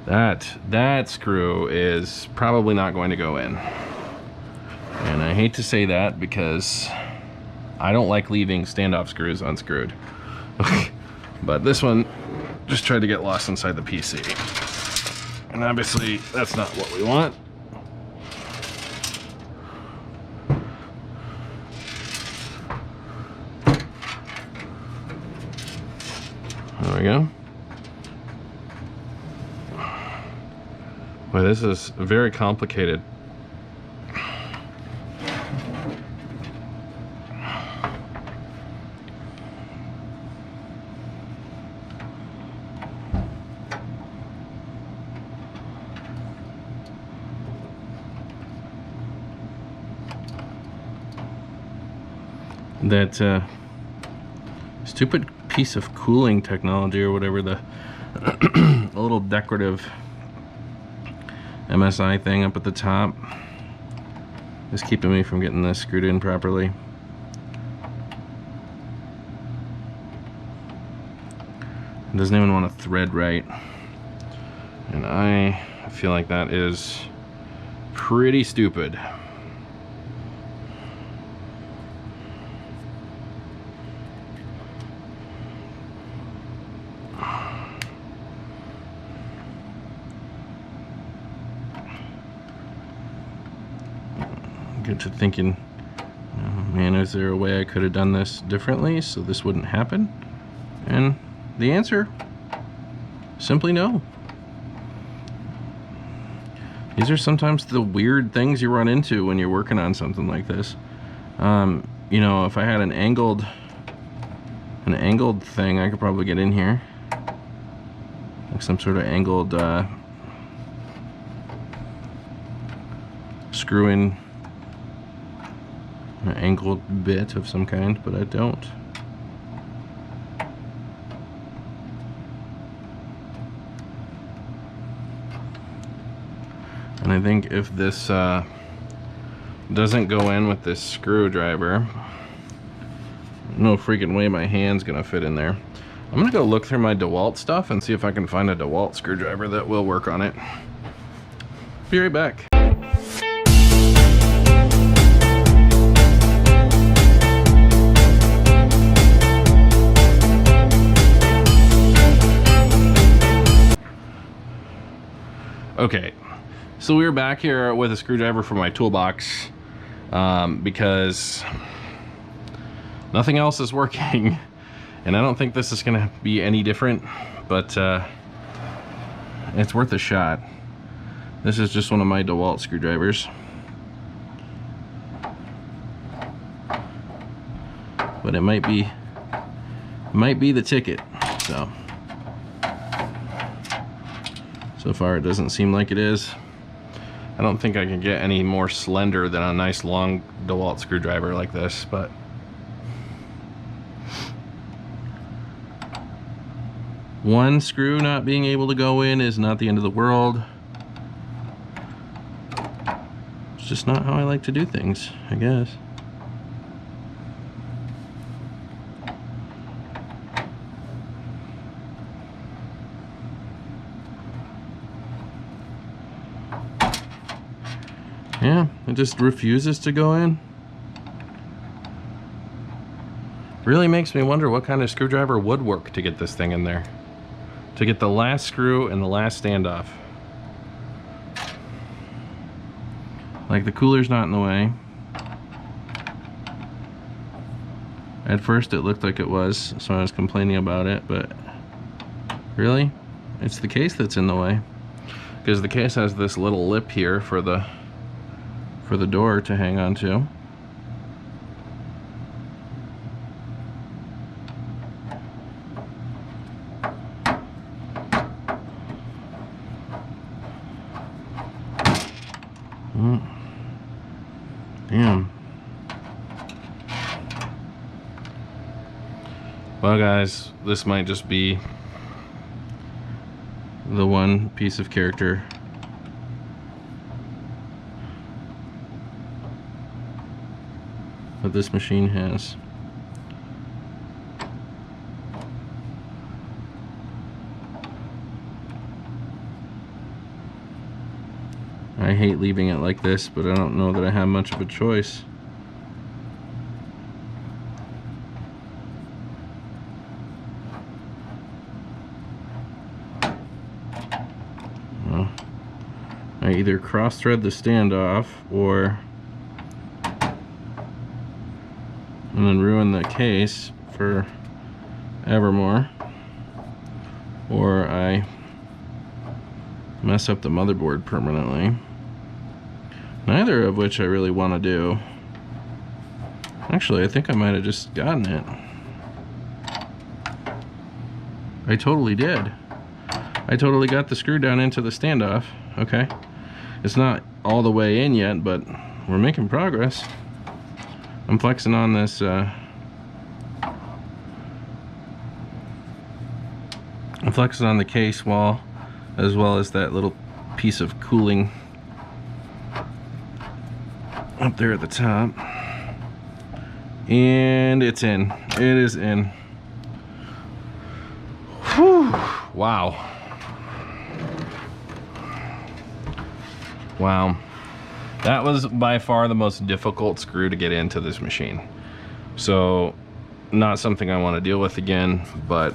That screw is probably not going to go in. And I hate to say that because I don't like leaving standoff screws unscrewed. But this one just tried to get lost inside the PC. And obviously that's not what we want. There we go. Boy, this is very complicated. That stupid piece of cooling technology or whatever, the a little decorative MSI thing up at the top is keeping me from getting this screwed in properly. It doesn't even want to thread right, and I feel like that is pretty stupid. Get to thinking, oh man, is there a way I could have done this differently so this wouldn't happen? And the answer, simply no. These are sometimes the weird things you run into when you're working on something like this. You know, if I had an angled thing, I could probably get in here, like some sort of angled screw in. An angled bit of some kind, but I don't. And I think if this doesn't go in with this screwdriver, no freaking way my hand's gonna fit in there. I'm gonna go look through my DeWalt stuff and see if I can find a DeWalt screwdriver that will work on it. Be right back. Okay, so we're back here with a screwdriver for my toolbox because nothing else is working, and I don't think this is gonna be any different, but it's worth a shot. This is just one of my DeWalt screwdrivers, but it might be the ticket. So far it doesn't seem like it is. I don't think I can get any more slender than a nice long DeWalt screwdriver like this, but one screw not being able to go in is not the end of the world. It's just not how I like to do things, I guess. Yeah, it just refuses to go in. Really makes me wonder what kind of screwdriver would work to get this thing in there. To get the last screw and the last standoff. Like, the cooler's not in the way. At first it looked like it was, so I was complaining about it, but really, it's the case that's in the way. Because the case has this little lip here for the door to hang on to. Damn. Well guys, this might just be the one piece of character that this machine has. I hate leaving it like this, but I don't know that I have much of a choice. Well, I either cross thread the standoff or and then ruin the case for evermore, or I mess up the motherboard permanently. Neither of which I really want to do. Actually, I think I might have just gotten it. I totally did. I totally got the screw down into the standoff. Okay. It's not all the way in yet, but we're making progress. I'm flexing on this I'm flexing on the case wall, as well as that little piece of cooling up there at the top. And it's in. It is in. Whew. Wow. Wow. That was by far the most difficult screw to get into this machine. So, not something I want to deal with again, but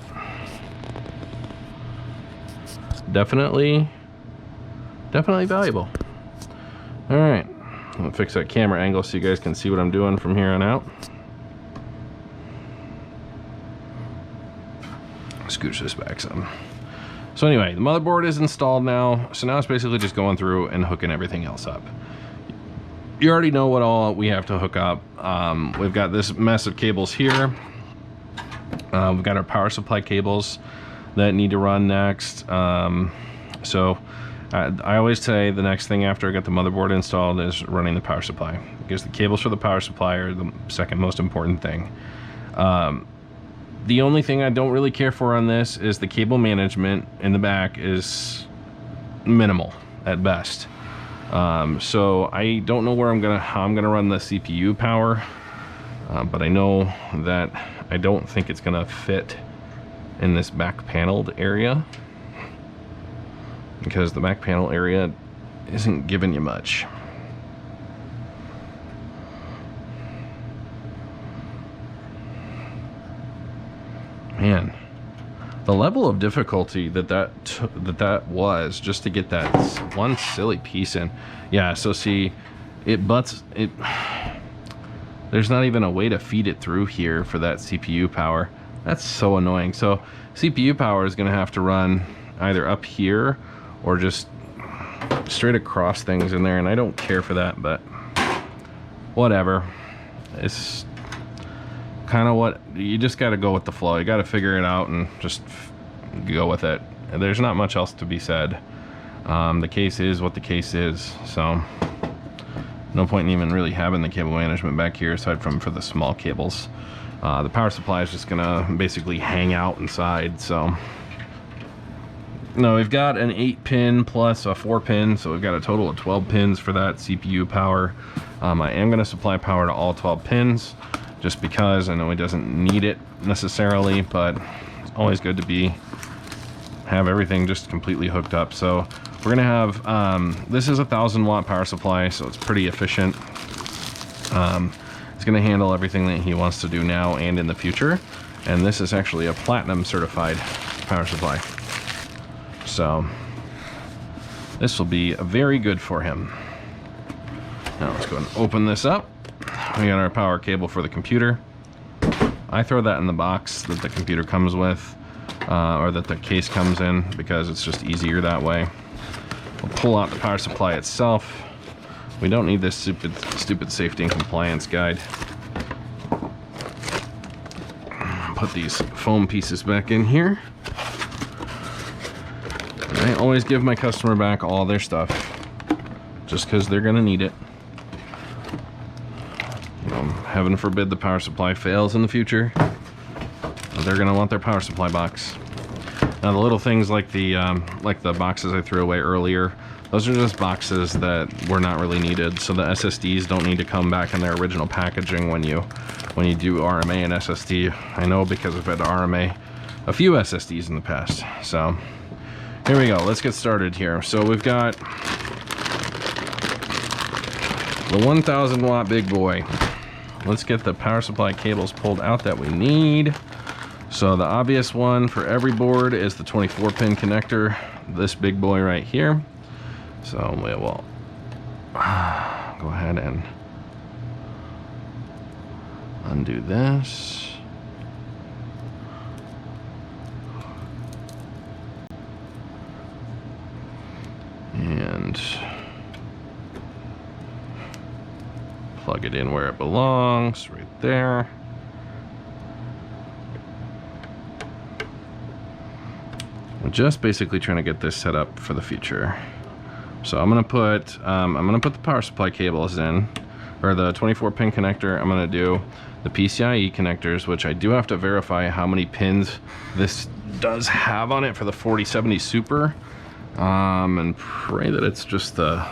definitely valuable. All right, I'm gonna fix that camera angle so you guys can see what I'm doing from here on out. Scooch this back some. So anyway, the motherboard is installed now. So now it's basically just going through and hooking everything else up. You already know what all we have to hook up. We've got this mess of cables here. We've got our power supply cables that need to run next. So I always say the next thing after I get the motherboard installed is running the power supply, because the cables for the power supply are the second most important thing. The only thing I don't really care for on this is the cable management in the back is minimal at best. So I don't know how I'm gonna run the CPU power, but I know that I don't think it's gonna fit in this back paneled area, because the back panel area isn't giving you much. Man, the level of difficulty that was just to get that one silly piece in. Yeah, so see, it butts it. There's not even a way to feed it through here for that CPU power. That's so annoying. So CPU power is gonna have to run either up here or just straight across things in there, and I don't care for that, but whatever. It's kind of what you just got to go with the flow. You got to figure it out and just go with it. There's not much else to be said. The case is what the case is, so no point in even really having the cable management back here aside from for the small cables. The power supply is just gonna basically hang out inside. So no, we've got an 8-pin plus a 4-pin, so we've got a total of 12 pins for that CPU power. I am gonna supply power to all 12 pins, just because I know it doesn't need it necessarily, but it's always good to have everything just completely hooked up. So we're gonna have, this is a 1,000-watt power supply, so it's pretty efficient. It's gonna handle everything that he wants to do now and in the future. And this is actually a platinum certified power supply. So this will be very good for him. Now let's go ahead and open this up. We got our power cable for the computer. I throw that in the box that the computer comes with, or that the case comes in, because it's just easier that way. We'll pull out the power supply itself. We don't need this stupid safety and compliance guide. Put these foam pieces back in here. And I always give my customer back all their stuff, just because they're gonna need it. Heaven forbid the power supply fails in the future, they're gonna want their power supply box. Now the little things like the boxes I threw away earlier, those are just boxes that were not really needed. So the SSDs don't need to come back in their original packaging when you do RMA and SSD. I know because I've had to RMA a few SSDs in the past. So here we go. Let's get started here. So we've got the 1000 watt big boy. Let's get the power supply cables pulled out that we need. So the obvious one for every board is the 24 pin connector, this big boy right here. So we will go ahead and undo this. And plug it in where it belongs, right there. I'm just basically trying to get this set up for the future. So I'm gonna put the power supply cables in, or the 24 pin connector. I'm gonna do the PCIe connectors, which I do have to verify how many pins this does have on it for the 4070 Super, and pray that it's just the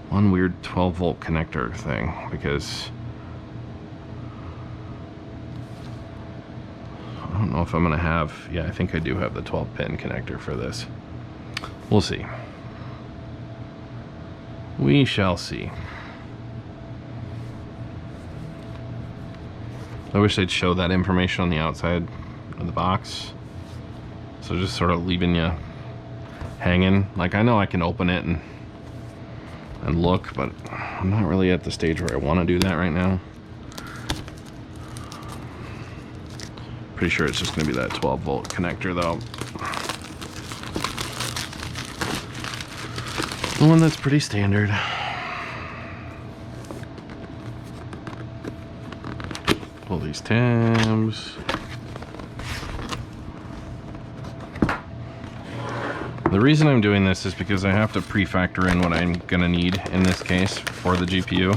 one weird 12 volt connector thing, because I don't know if I'm gonna have, yeah, I think I do have the 12 pin connector for this. We'll see. We shall see. I wish they'd show that information on the outside of the box. So just sort of leaving you hanging. Like, I know I can open it and look, but I'm not really at the stage where I want to do that right now. Pretty sure it's just going to be that 12 volt connector though. The one that's pretty standard. Pull these tabs. The reason I'm doing this is because I have to pre-factor in what I'm gonna need in this case for the GPU.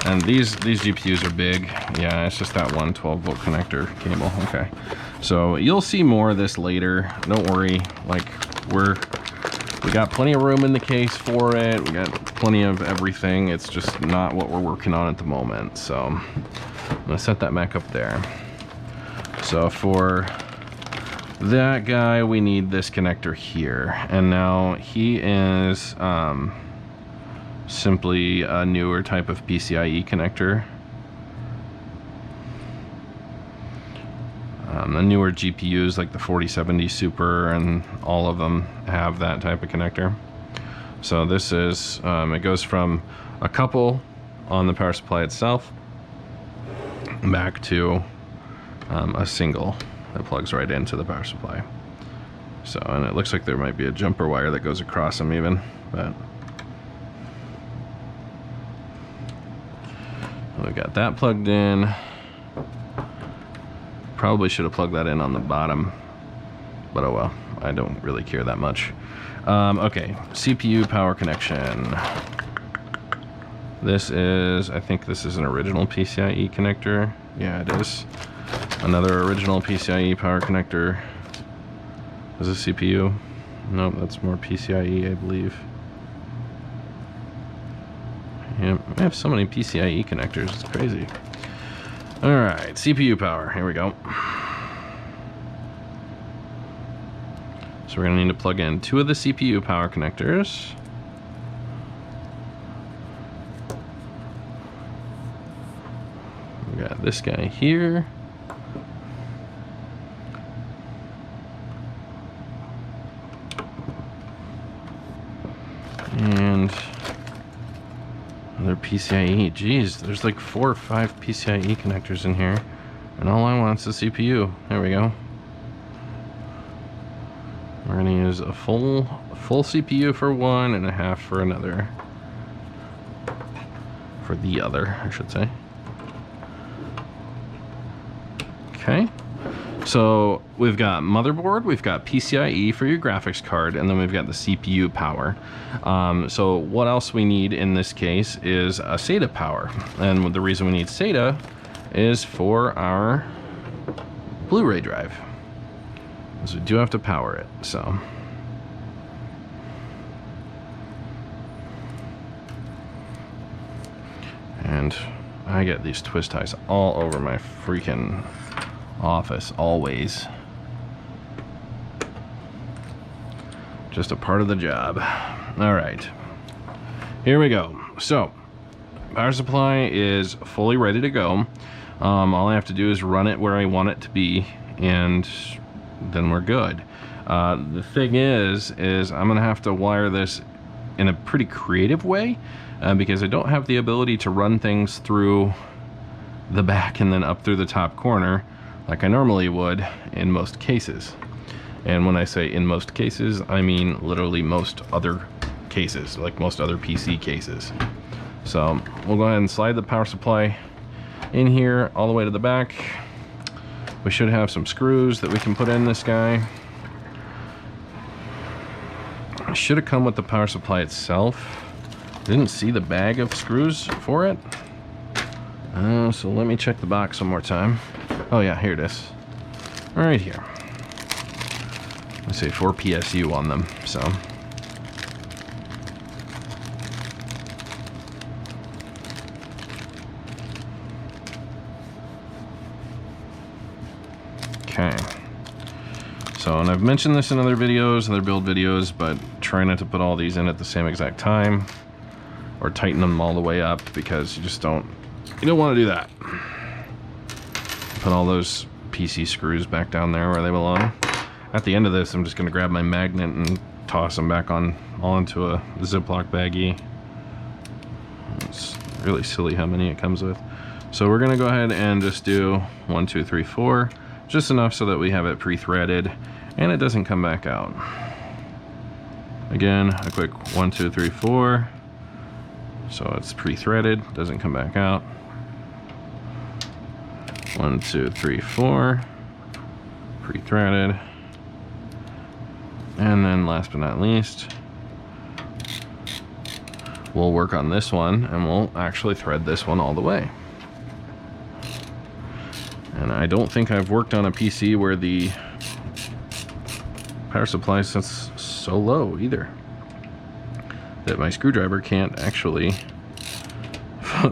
And these GPUs are big. Yeah, it's just that one 12 volt connector cable. Okay. So you'll see more of this later. Don't worry. Like, we got plenty of room in the case for it. We got plenty of everything. It's just not what we're working on at the moment. So I'm gonna set that back up there. So for that guy, we need this connector here. And now he is simply a newer type of PCIe connector. The newer GPUs like the 4070 Super and all of them have that type of connector. So this is, it goes from a couple on the power supply itself back to a single that plugs right into the power supply. So, and it looks like there might be a jumper wire that goes across them even, but we got that plugged in. Probably should have plugged that in on the bottom, but oh well, I don't really care that much. Okay, CPU power connection. This is, I think this is an original PCIe connector. Yeah, it is. Another original PCIe power connector. Is this CPU? Nope, that's more PCIe, I believe. Yep, I have so many PCIe connectors, it's crazy. Alright, CPU power, here we go. So we're gonna need to plug in 2 of the CPU power connectors. We got this guy here. And another PCIe. Geez, there's like 4 or 5 PCIe connectors in here, and all I want is the CPU. There we go. We're gonna use a full CPU for one and a half for another. For the other, I should say. Okay. So we've got motherboard, we've got PCIe for your graphics card, and then we've got the CPU power. So what else we need in this case is a SATA power. And the reason we need SATA is for our Blu-ray drive. because we do have to power it, so. And I get these twist ties all over my freaking office, always. Just a part of the job. All right, here we go. So, power supply is fully ready to go. All I have to do is run it where I want it to be, and then we're good. The thing is I'm gonna have to wire this in a pretty creative way, because I don't have the ability to run things through the back and then up through the top corner like I normally would in most cases. And when I say in most cases, I mean literally most other cases, like most other PC cases. So we'll go ahead and slide the power supply in here all the way to the back. We should have some screws that we can put in this guy. It should have come with the power supply itself. Didn't see the bag of screws for it. So let me check the box one more time. Oh yeah, here it is. Right here. Let's say 4 PSU on them, so. Okay. So, and I've mentioned this in other videos, other build videos, but try not to put all these in at the same exact time or tighten them all the way up, because you just don't want to do that. Put all those PC screws back down there where they belong. At the end of this, I'm just going to grab my magnet and toss them back on all into a Ziploc baggie. It's really silly how many it comes with. So we're going to go ahead and just do 1, 2, 3, 4, just enough so that we have it pre-threaded and it doesn't come back out. Again, a quick 1, 2, 3, 4. So it's pre-threaded, doesn't come back out. 1, 2, 3, 4. Pre-threaded. And then last but not least, we'll work on this one and we'll actually thread this one all the way. And I don't think I've worked on a PC where the power supply sits so low either, that my screwdriver can't actually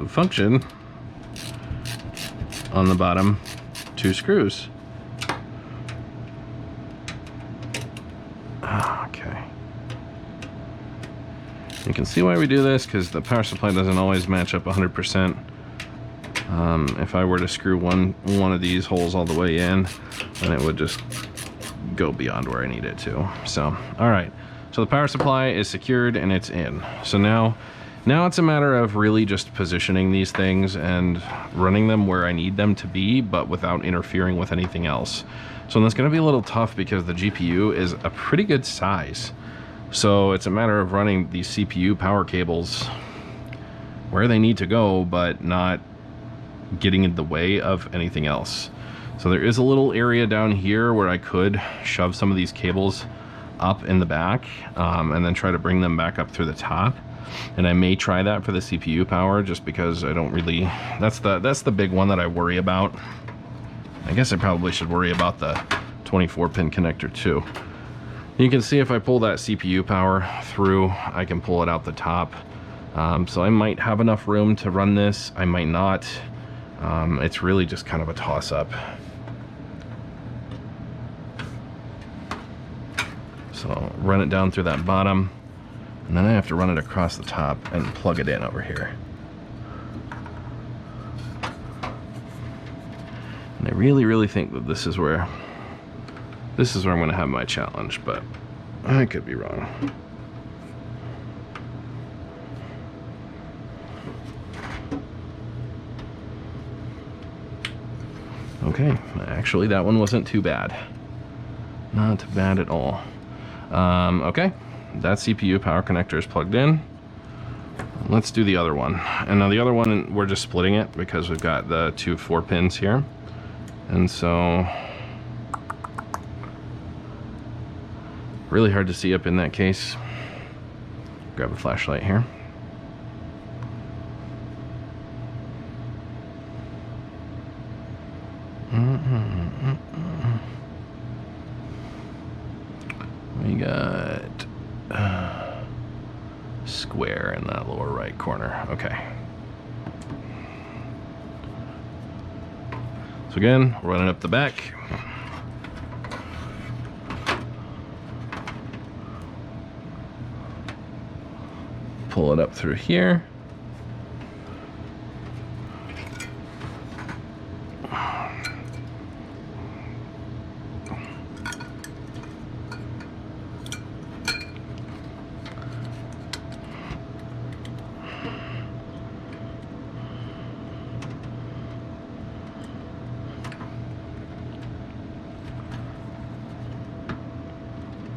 function on the bottom 2 screws. Okay. You can see why we do this, because the power supply doesn't always match up 100%. If I were to screw one of these holes all the way in, then it would just go beyond where I need it to. So, all right. So the power supply is secured and it's in. So now it's a matter of really just positioning these things and running them where I need them to be, but without interfering with anything else. So that's going to be a little tough because the GPU is a pretty good size. So it's a matter of running these CPU power cables where they need to go, but not getting in the way of anything else. So there is a little area down here where I could shove some of these cables up in the back, and then try to bring them back up through the top. And I may try that for the CPU power, just because I don't really, that's the big one that I worry about. I guess I probably should worry about the 24-pin connector too. You can see if I pull that CPU power through, I can pull it out the top. So I might have enough room to run this, I might not. It's really just kind of a toss-up. So run it down through that bottom, and then I have to run it across the top and plug it in over here. And I really think that this is where I'm going to have my challenge, but I could be wrong. Okay, actually that one wasn't too bad. Not bad at all. Okay, that CPU power connector is plugged in. Let's do the other one. And now the other one, we're just splitting it because we've got the 2 4-pins here. And so, really hard to see up in that case. Grab a flashlight here. got square in that lower right corner. Okay. So again, running up the back. Pull it up through here.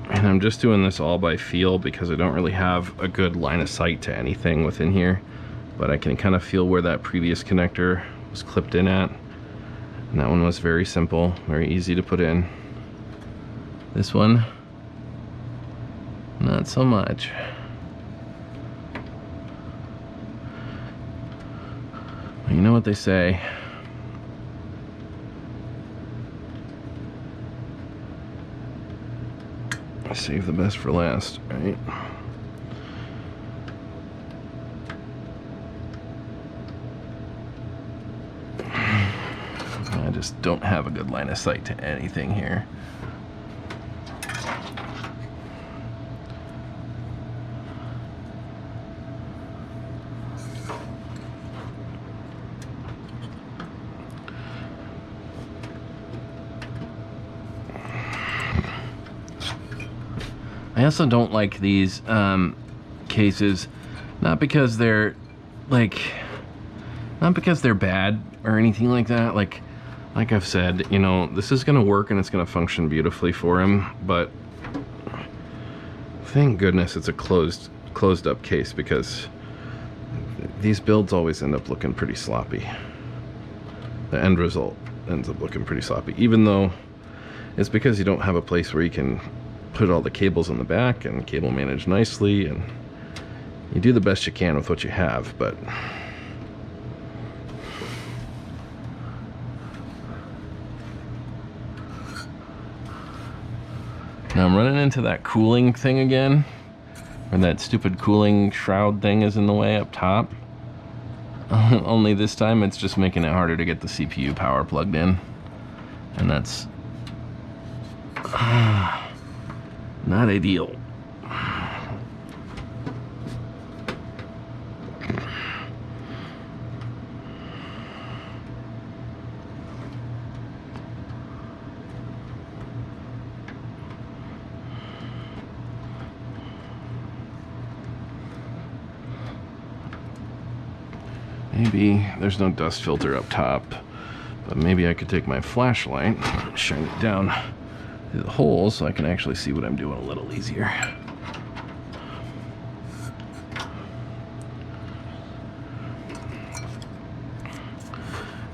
And I'm just doing this all by feel because I don't really have a good line of sight to anything within here, but I can kind of feel where that previous connector was clipped in at. And that one was very simple, very easy to put in. This one, not so much. You know what they say. Save the best for last, right? I just don't have a good line of sight to anything here. I also don't like these cases, not because they're not because they're bad or anything like that. Like I've said, you know, this is gonna work and it's gonna function beautifully for him, but thank goodness it's a closed up case, because these builds always end up looking pretty sloppy. The end result ends up looking pretty sloppy, even though it's because you don't have a place where you can put all the cables in the back and cable manage nicely, and you do the best you can with what you have. But now I'm running into that cooling thing again, where that stupid cooling shroud thing is in the way up top. Only this time it's just making it harder to get the CPU power plugged in, and that's not ideal. Maybe there's no dust filter up top, but maybe I could take my flashlight and shine it down through the holes so I can actually see what I'm doing a little easier.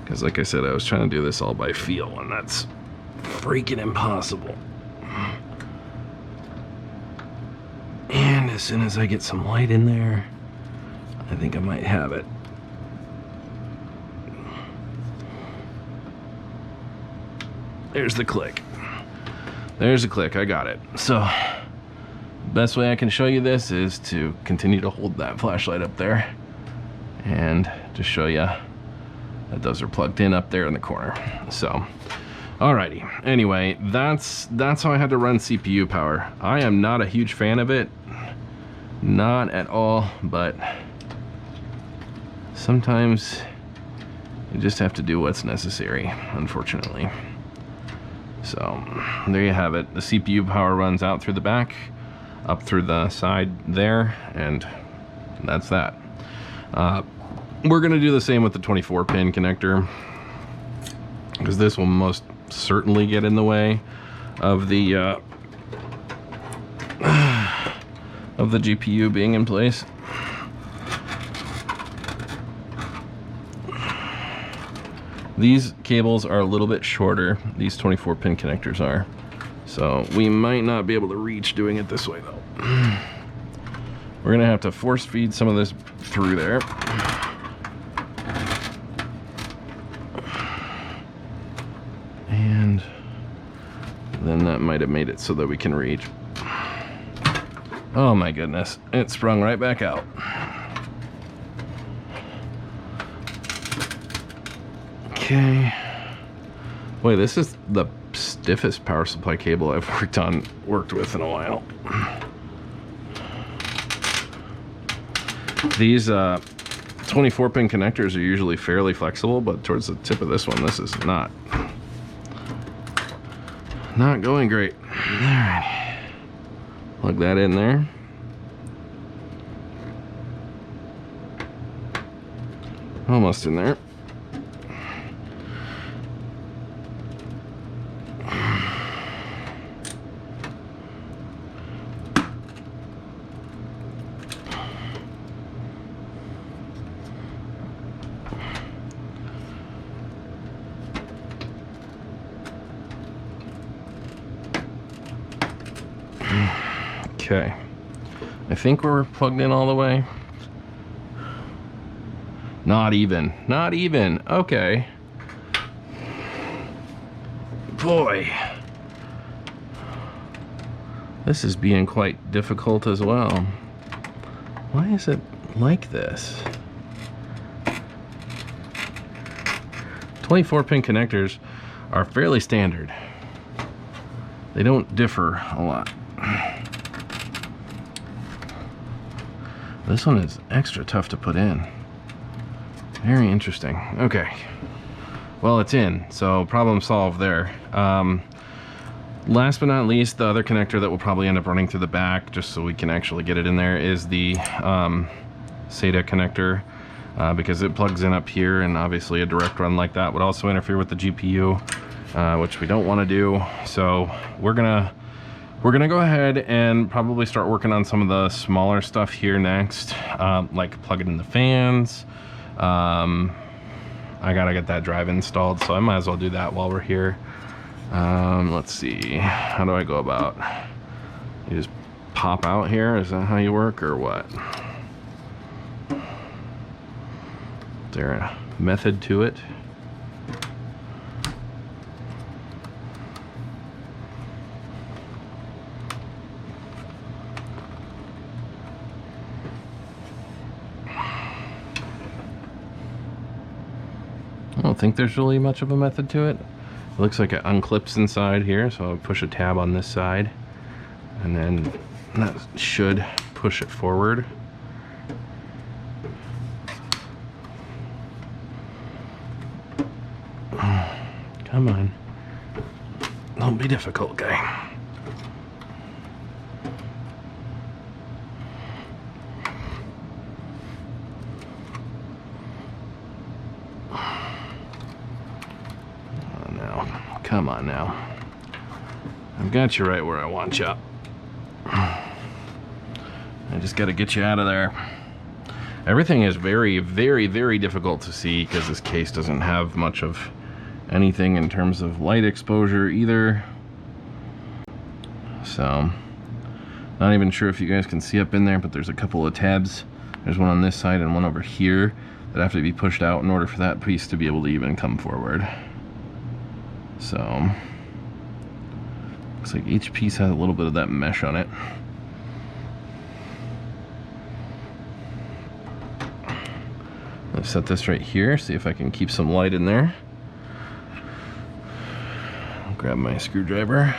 Because like I said, I was trying to do this all by feel, and that's freaking impossible. And as soon as I get some light in there, I think I might have it. There's the click. There's a click, I got it. So, best way I can show you this is to continue to hold that flashlight up there and to show you that those are plugged in up there in the corner. So, alrighty. Anyway, that's how I had to run CPU power. I am not a huge fan of it, not at all, but sometimes you just have to do what's necessary, unfortunately. So there you have it. The CPU power runs out through the back, up through the side there, and that's that. We're gonna do the same with the 24-pin connector, because this will most certainly get in the way of the GPU being in place. These cables are a little bit shorter, these 24-pin connectors are. So we might not be able to reach doing it this way though. We're gonna have to force feed some of this through there. And then that might have made it so that we can reach. Oh my goodness, it sprung right back out. Okay. Boy, this is the stiffest power supply cable I've worked with in a while. These 24-pin connectors are usually fairly flexible, but towards the tip of this one, this is not going great. All right, plug that in there. Almost in there. Okay, I think we're plugged in all the way. Not even. Okay. Boy, this is being quite difficult as well. Why is it like this? 24-pin connectors are fairly standard. They don't differ a lot. This one is extra tough to put in. Very interesting. Okay. Well, it's in, so problem solved there. Last but not least, the other connector that will probably end up running through the back, just so we can actually get it in there, is the SATA connector, because it plugs in up here, and obviously a direct run like that would also interfere with the GPU, which we don't want to do. So we're gonna go ahead and probably start working on some of the smaller stuff here next, like plugging in the fans. I gotta get that drive installed, so I might as well do that while we're here. Let's see, how do I go about? You just pop out here? Is that how you work, or what? Is there a method to it? I don't think there's really much of a method to it. It looks like it unclips inside here, so I'll push a tab on this side, and then that should push it forward. Come on. Don't be difficult, guy. Come on now. I've got you right where I want you. I just got to get you out of there. Everything is very, very, very difficult to see because this case doesn't have much of anything in terms of light exposure either. So, not even sure if you guys can see up in there, but there's a couple of tabs. There's one on this side and one over here that have to be pushed out in order for that piece to be able to even come forward. So, looks like each piece has a little bit of that mesh on it. Let's set this right here, see if I can keep some light in there. I'll grab my screwdriver.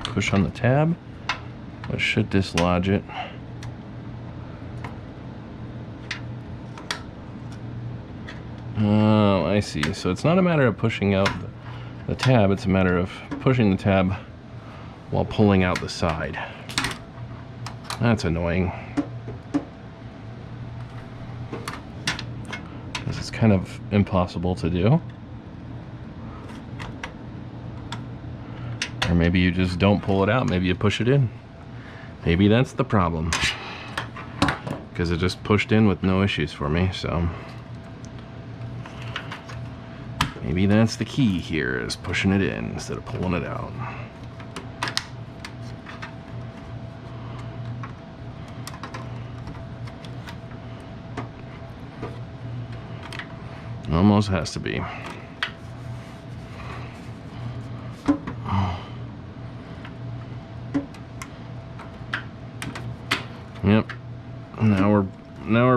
Push on the tab, which should dislodge it. Oh, I see. So it's not a matter of pushing out the tab, it's a matter of pushing the tab while pulling out the side. That's annoying. Because it's kind of impossible to do. Or maybe you just don't pull it out, maybe you push it in. Maybe that's the problem. Because it just pushed in with no issues for me, so. Maybe that's the key here, is pushing it in instead of pulling it out. Almost has to be.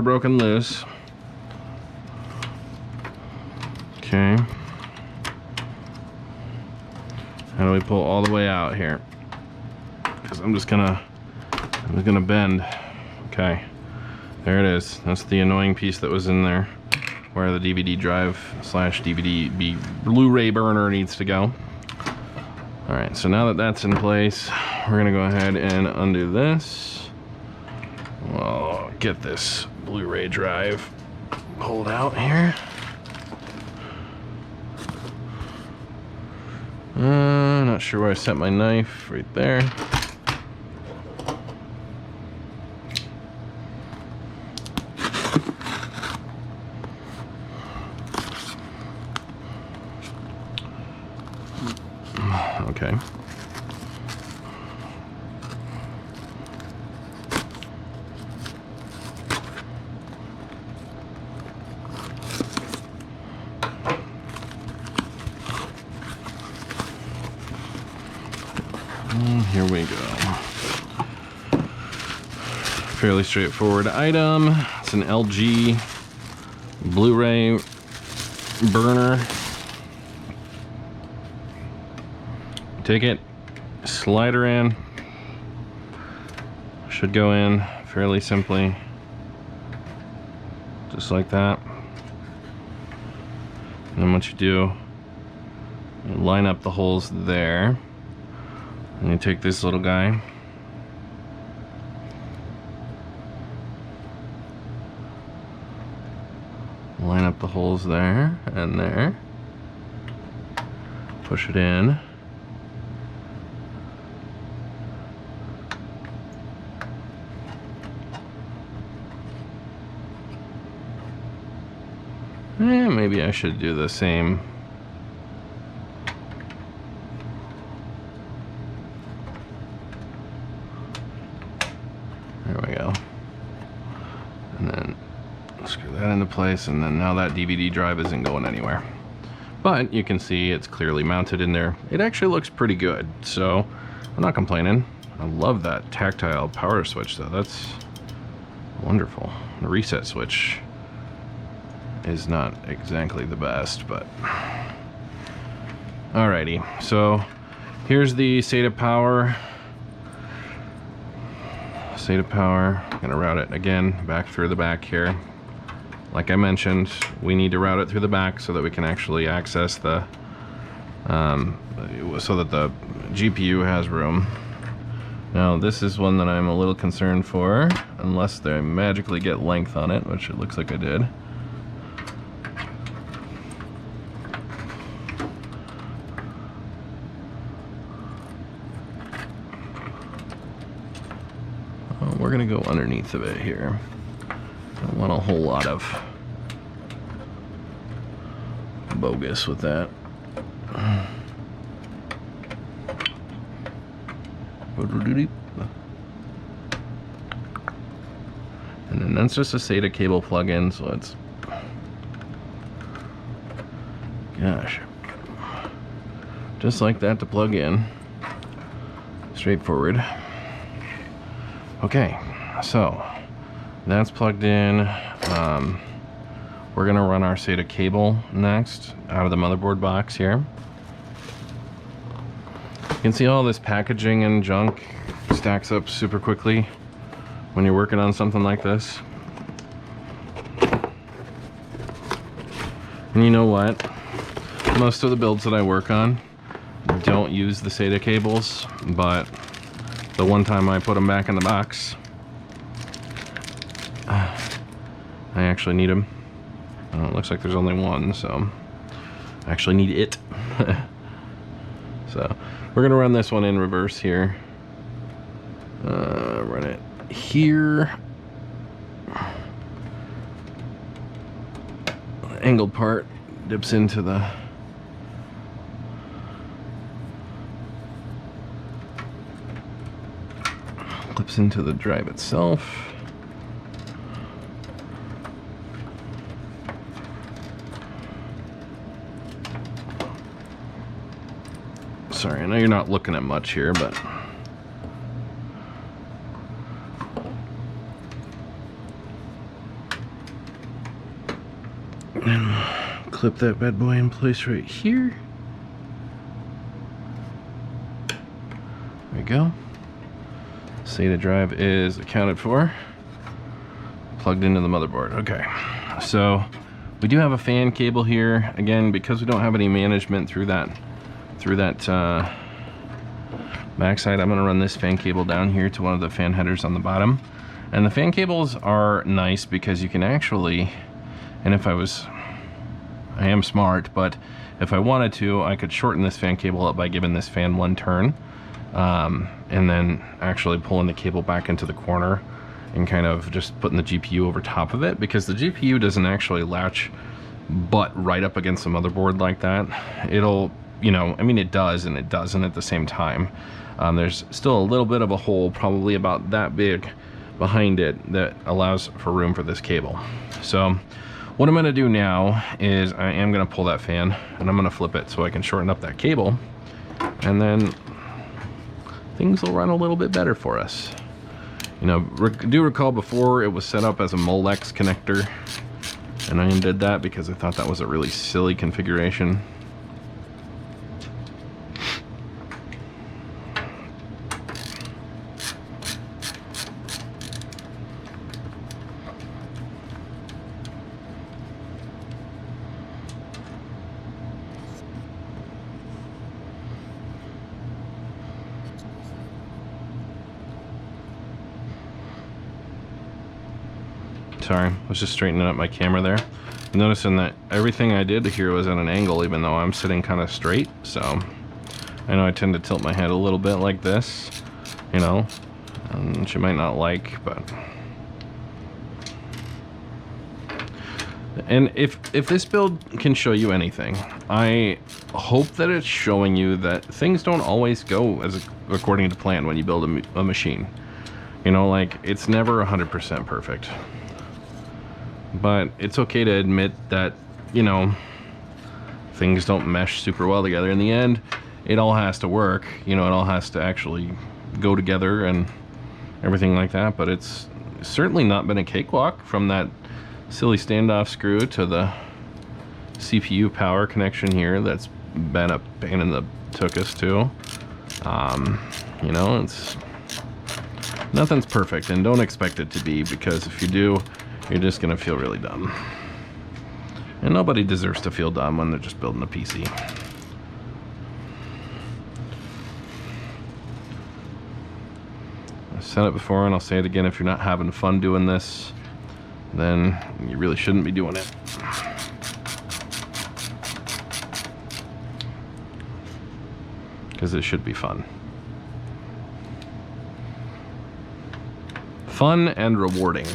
broken loose. Okay. How do we pull all the way out here? Because I'm just gonna bend. Okay. There it is. That's the annoying piece that was in there, where the DVD drive slash DVD Blu-ray burner needs to go. All right, so now that that's in place, we're gonna go ahead and undo this. We'll get this Blu-ray drive pulled out here. Not sure where I set my knife. Right there. Okay. Here we go. Fairly straightforward item. It's an LG Blu-ray burner. Take it, slide her in. Should go in fairly simply, just like that. And then what you do, you line up the holes there. And you take this little guy, line up the holes there and there, push it in, and maybe I should do the same. There we go. And then screw that into place, and then now that DVD drive isn't going anywhere. But you can see it's clearly mounted in there. It actually looks pretty good, so I'm not complaining. I love that tactile power switch though. That's wonderful. The reset switch is not exactly the best, but alrighty. So here's the SATA power. SATA power, I'm gonna route it again back through the back here. Like I mentioned, we need to route it through the back so that we can actually access the, so that the GPU has room. Now this is one that I'm a little concerned for, unless they magically get length on it, which it looks like I did. We're gonna go underneath of it here. Don't want a whole lot of bogus with that. And then that's just a SATA cable plug-in, so it's, gosh, just like that to plug in. Straightforward. Okay, so that's plugged in. We're gonna run our SATA cable next out of the motherboard box here. You can see all this packaging and junk stacks up super quickly when you're working on something like this. And you know what? Most of the builds that I work on don't use the SATA cables, but the one time I put them back in the box, I actually need them. It looks like there's only one, so I actually need it. So we're gonna run this one in reverse here. Run it here. The angled part dips into the clips into the drive itself. Sorry, I know you're not looking at much here, but And clip that bad boy in place right here. There we go. SATA drive is accounted for. Plugged into the motherboard. Okay, so we do have a fan cable here. Again, because we don't have any management through that backside, I'm going to run this fan cable down here to one of the fan headers on the bottom. And the fan cables are nice because you can actually, and I am smart, but if I wanted to, I could shorten this fan cable up by giving this fan one turn, and then actually pulling the cable back into the corner and kind of just putting the GPU over top of it, because the GPU doesn't actually latch butt right up against the motherboard like that. It'll, you know, I mean, it does and it doesn't at the same time. There's still a little bit of a hole, probably about that big, behind it that allows for room for this cable. So what I'm going to do now is I am going to pull that fan and I'm going to flip it so I can shorten up that cable, and then things will run a little bit better for us. You know, do recall before it was set up as a Molex connector, and I undid that because I thought that was a really silly configuration. Sorry, I was just straightening up my camera there. Noticing that everything I did here was at an angle, even though I'm sitting kind of straight. So I know I tend to tilt my head a little bit like this, you know, which you might not like, but. And if this build can show you anything, I hope that it's showing you that things don't always go according to plan when you build a machine. You know, like, it's never 100% perfect. But it's okay to admit that, you know, things don't mesh super well together. In the end, it all has to work. You know, it all has to actually go together and everything like that. But it's certainly not been a cakewalk, from that silly standoff screw to the CPU power connection here that's been a pain in the tuchus too. You know, nothing's perfect, and don't expect it to be, because if you do, you're just gonna feel really dumb. And nobody deserves to feel dumb when they're just building a PC. I've said it before and I'll say it again, if you're not having fun doing this, then you really shouldn't be doing it. Because it should be fun. Fun and rewarding.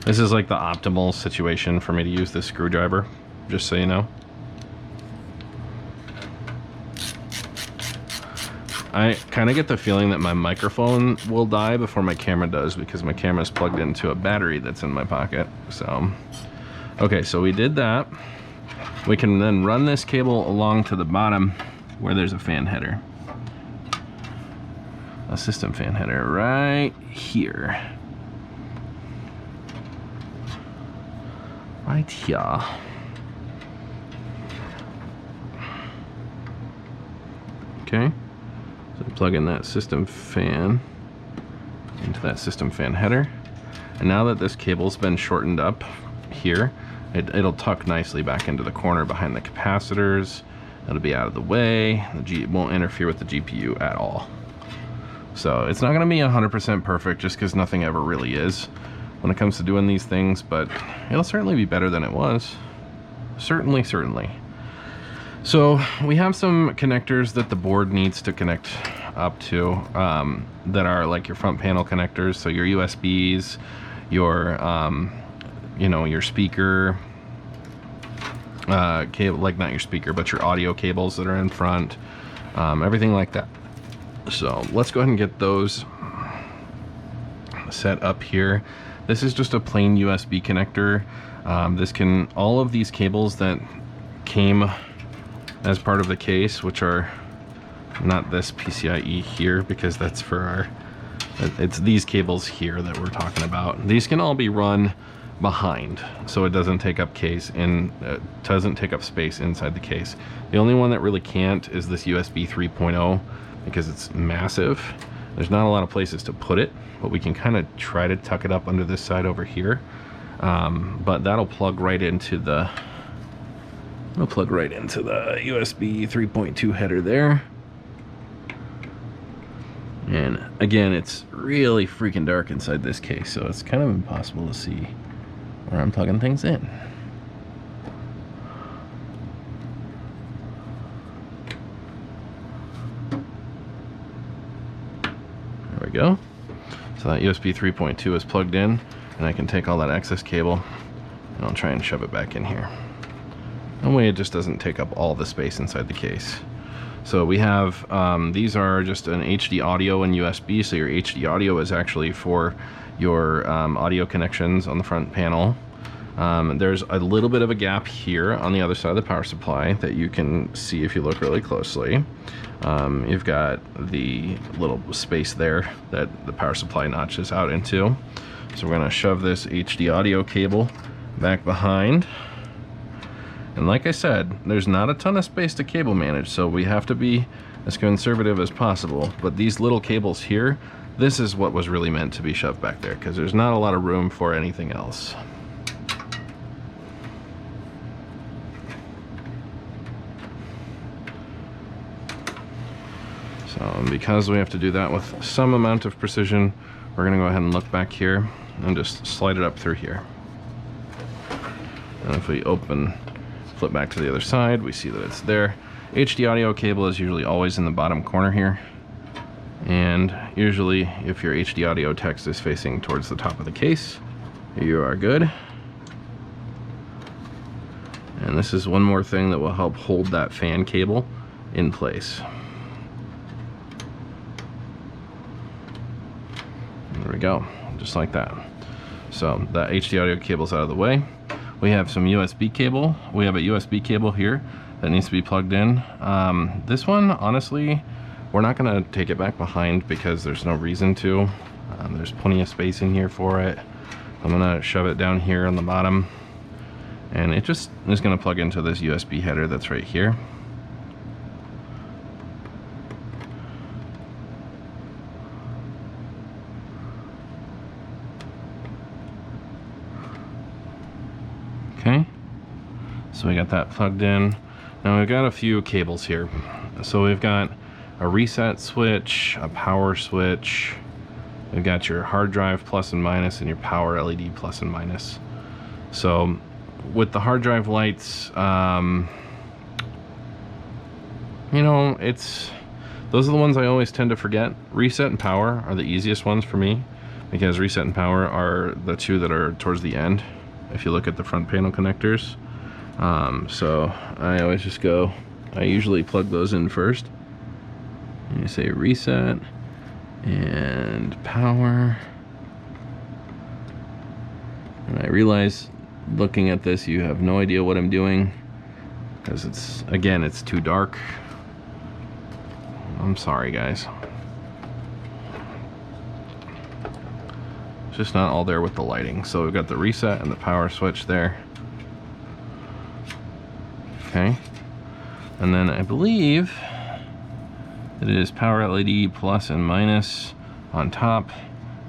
This is like the optimal situation for me to use this screwdriver, just so you know. I kind of get the feeling that my microphone will die before my camera does, because my camera is plugged into a battery that's in my pocket. So, okay, so we did that. We can then run this cable along to the bottom where there's a fan header. A system fan header right here. Right here. Okay, so plug in that system fan into that system fan header. And now that this cable's been shortened up here, it'll tuck nicely back into the corner behind the capacitors. It'll be out of the way. It won't interfere with the GPU at all. So it's not gonna be 100% perfect, just because nothing ever really is when it comes to doing these things, but it'll certainly be better than it was. Certainly, certainly. So we have some connectors that the board needs to connect up to, that are like your front panel connectors. So your USBs, your, you know, your speaker cable, like not your speaker, but your audio cables that are in front, everything like that. So let's go ahead and get those set up here. This is just a plain USB connector. All of these cables that came as part of the case, which are not this PCIe here, because that's for our It's these cables here that we're talking about. These can all be run behind, so it doesn't take up doesn't take up space inside the case. The only one that really can't is this USB 3.0 because it's massive. There's not a lot of places to put it, but we can kind of try to tuck it up under this side over here. But that'll plug right into the USB 3.2 header there. And again, it's really freaking dark inside this case, so it's kind of impossible to see where I'm plugging things in. There we go. So that USB 3.2 is plugged in, and I can take all that excess cable and I'll try and shove it back in here. That way it just doesn't take up all the space inside the case. So we have, these are just an HD audio and USB, so your HD audio is actually for your audio connections on the front panel. There's a little bit of a gap here on the other side of the power supply that you can see if you look really closely. You've got the little space there that the power supply notches out into. So we're going to shove this HD audio cable back behind. And like I said, there's not a ton of space to cable manage, so we have to be as conservative as possible. But these little cables here, this is what was really meant to be shoved back there, because there's not a lot of room for anything else. So because we have to do that with some amount of precision, we're going to go ahead and look back here and just slide it up through here. And if we flip back to the other side, we see that it's there. HD audio cable is usually always in the bottom corner here. And usually if your HD audio text is facing towards the top of the case, you are good. And this is one more thing that will help hold that fan cable in place. There we go, just like that. So that HD audio cable's out of the way. We have some USB cable. We have a USB cable here that needs to be plugged in. This one, honestly, we're not gonna take it back behind because there's no reason to. There's plenty of space in here for it. I'm gonna shove it down here on the bottom, and it just is gonna plug into this USB header that's right here. Okay, so we got that plugged in. Now we've got a few cables here. So we've got a reset switch, a power switch. We've got your hard drive plus and minus and your power LED plus and minus. So with the hard drive lights, you know, those are the ones I always tend to forget. Reset and power are the easiest ones for me because reset and power are the two that are towards the end if you look at the front panel connectors. So I always just I usually plug those in first. And you say reset and power. And I realize looking at this you have no idea what I'm doing because it's too dark. I'm sorry guys. It's just not all there with the lighting. So we've got the reset and the power switch there. Okay, and then I believe it is power LED plus and minus on top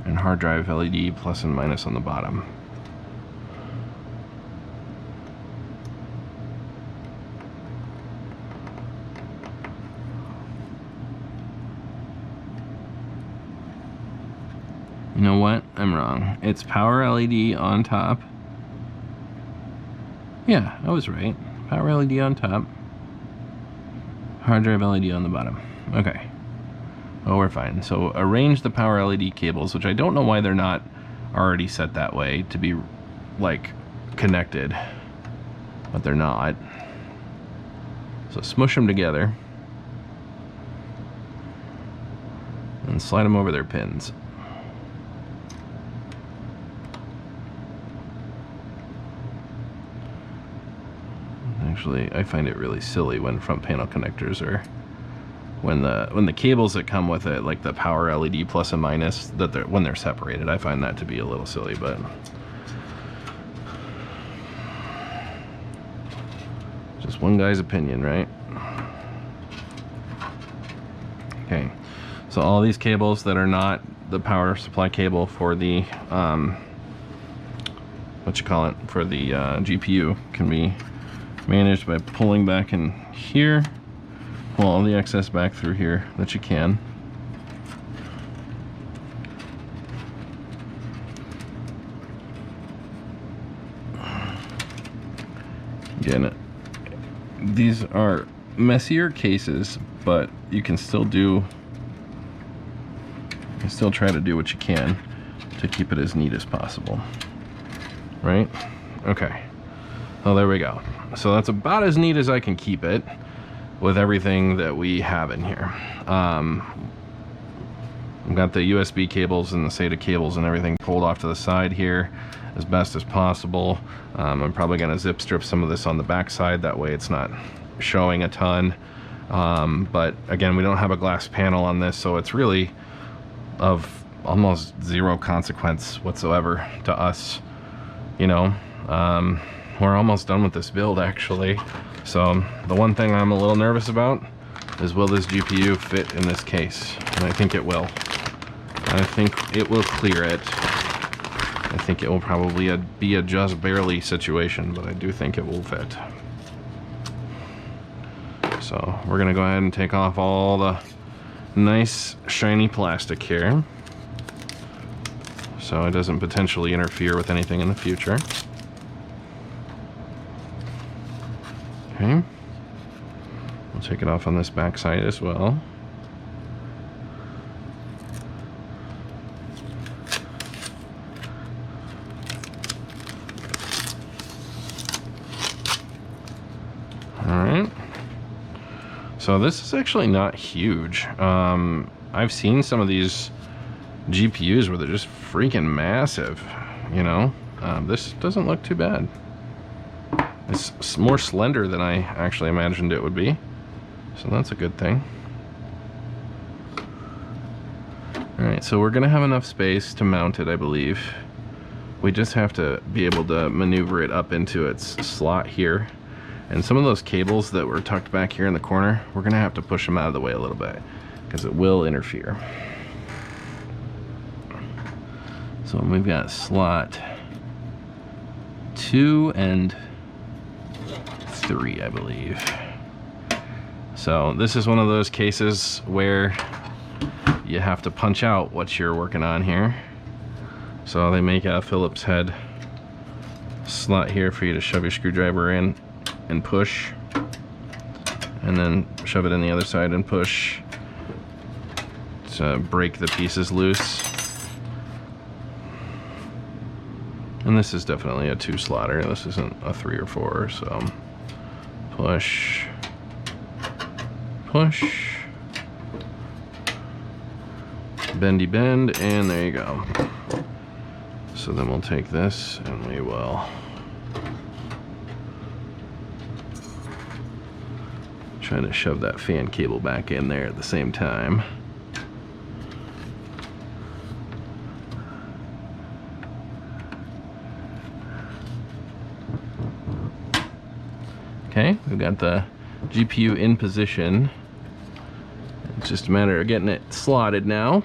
and hard drive LED plus and minus on the bottom. You know what? I'm wrong. It's power LED on top. Yeah, I was right. Power LED on top, hard drive LED on the bottom. Okay, well, we're fine. So arrange the power LED cables, which I don't know why they're not already set that way to be like connected, but they're not. So smush them together and slide them over their pins. Actually, I find it really silly when front panel connectors are when the cables that come with it, like the power LED plus and minus, that when they're separated. I find that to be a little silly, but just one guy's opinion, right? Okay, so all these cables that are not the power supply cable for the for the GPU can be managed by pulling back in here, pull all the excess back through here that you can. Again, these are messier cases, but you can still try to do what you can to keep it as neat as possible, right? Okay, well, there we go. So that's about as neat as I can keep it with everything that we have in here. I've got the USB cables and the SATA cables and everything pulled off to the side here as best as possible. I'm probably going to zip strip some of this on the back side, that way it's not showing a ton. But again, we don't have a glass panel on this, so it's really of almost zero consequence whatsoever to us, you know. We're almost done with this build, actually. So the one thing I'm a little nervous about is, will this GPU fit in this case? And I think it will. I think it will clear it. I think it will probably be a just barely situation, but I do think it will fit. So we're gonna go ahead and take off all the nice shiny plastic here, so it doesn't potentially interfere with anything in the future. Okay, we'll take it off on this back side as well. Alright, so this is actually not huge. I've seen some of these GPUs where they're just freaking massive, you know. This doesn't look too bad. It's more slender than I actually imagined it would be, so that's a good thing. Alright, so we're gonna have enough space to mount it, I believe. We just have to be able to maneuver it up into its slot here. And some of those cables that were tucked back here in the corner, we're gonna have to push them out of the way a little bit, because it will interfere. So we've got slot 2 and 3, I believe. So this is one of those cases where you have to punch out what you're working on here. So they make a Phillips head slot here for you to shove your screwdriver in and push, and then shove it in the other side and push to break the pieces loose. And this is definitely a 2 slotter. This isn't a 3 or 4, so push, push, bendy bend, and there you go. So then we'll take this and we will try to shove that fan cable back in there at the same time. Okay, we've got the GPU in position. It's just a matter of getting it slotted now.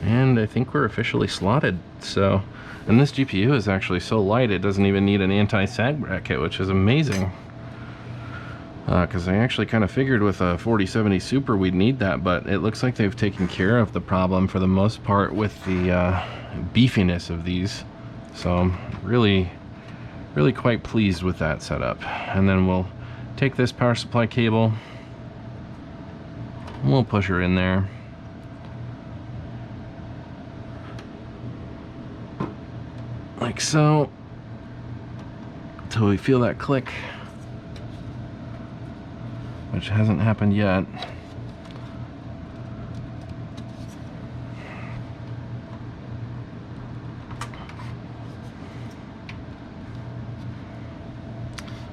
And I think we're officially slotted. So, and this GPU is actually so light it doesn't even need an anti-sag bracket, which is amazing. Because I actually kind of figured with a 4070 Super we'd need that, but it looks like they've taken care of the problem for the most part with the beefiness of these. So I'm really quite pleased with that setup. And then we'll take this power supply cable, and we'll push her in there. Like so, until we feel that click, which hasn't happened yet.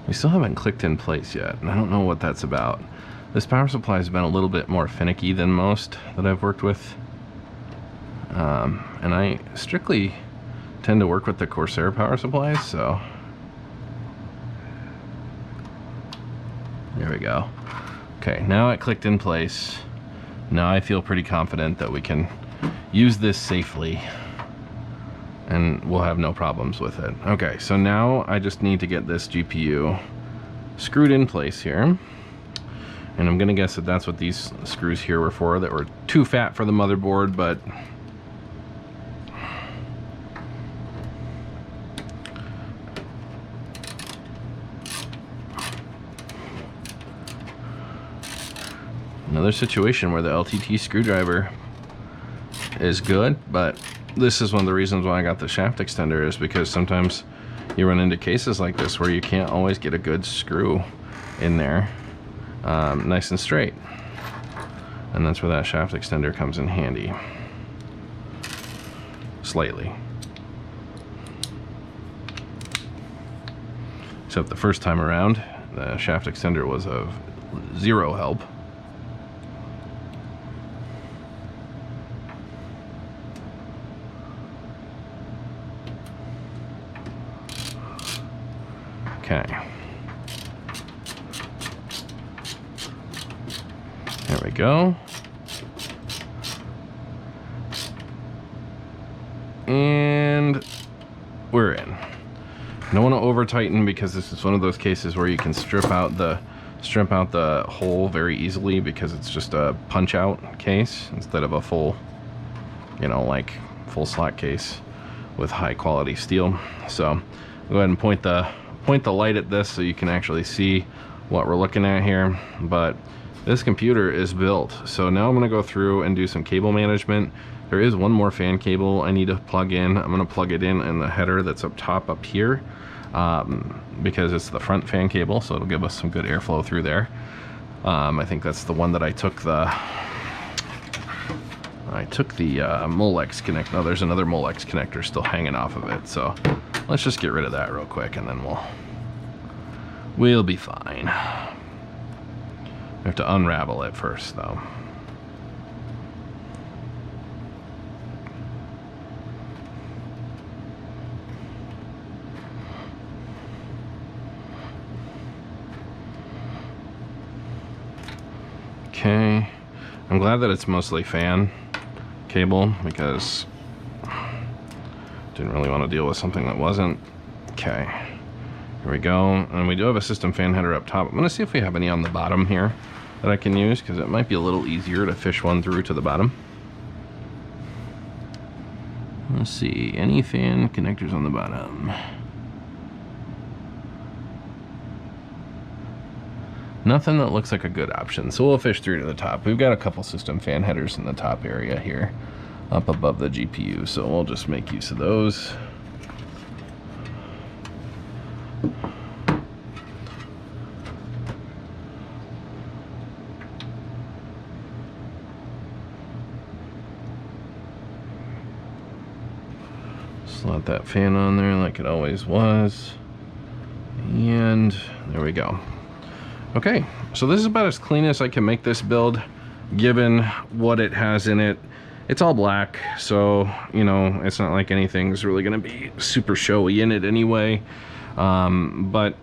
We still haven't clicked in place yet, and I don't know what that's about. This power supply has been a little bit more finicky than most that I've worked with. And I strictly tend to work with the Corsair power supplies, so there we go. Okay, now it clicked in place. Now I feel pretty confident that we can use this safely and we'll have no problems with it. Okay, so now I just need to get this GPU screwed in place here. And I'm gonna guess that that's what these screws here were for, that were too fat for the motherboard, but another situation where the LTT screwdriver is good, but this is one of the reasons why I got the shaft extender, is because sometimes you run into cases like this where you can't always get a good screw in there nice and straight, and that's where that shaft extender comes in handy slightly. Except the first time around the shaft extender was of zero help. Okay. There we go. And we're in. I don't want to over tighten because this is one of those cases where you can strip out the hole very easily, because it's just a punch out case instead of a full, you know, like full slot case with high quality steel. So go ahead and point the light at this so you can actually see what we're looking at here. But this computer is built. So now I'm going to go through and do some cable management. There is one more fan cable I need to plug in. I'm going to plug it in the header that's up top up here, because it's the front fan cable, so it'll give us some good airflow through there. I think that's the one that I took the Molex connector. No, there's another Molex connector still hanging off of it. So let's just get rid of that real quick, and then we'll be fine. We have to unravel it first, though. Okay, I'm glad that it's mostly fan cable, because didn't really want to deal with something that wasn't. Okay, here we go. And we do have a system fan header up top. I'm going to see if we have any on the bottom here that I can use, because it might be a little easier to fish one through to the bottom. Let's see, any fan connectors on the bottom? Nothing that looks like a good option, so we'll fish through to the top. We've got a couple system fan headers in the top area here up above the GPU, so we'll just make use of those. Slot that fan on there like it always was, and there we go. Okay, so this is about as clean as I can make this build, given what it has in it. It's all black, so, you know, it's not like anything's really gonna be super showy in it anyway. But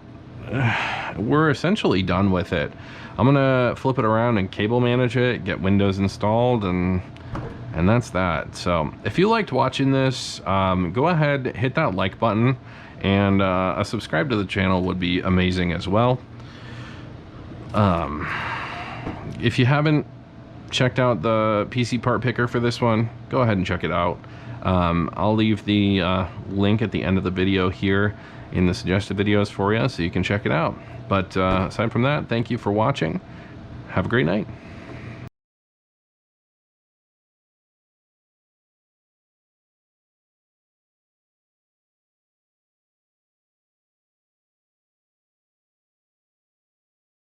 we're essentially done with it. I'm gonna flip it around and cable manage it, get Windows installed, and that's that. So if you liked watching this, go ahead, hit that like button, and a subscribe to the channel would be amazing as well. If you haven't checked out the PC part picker for this one, go ahead and check it out. I'll leave the link at the end of the video here in the suggested videos for you, so you can check it out. But aside from that, thank you for watching. Have a great night.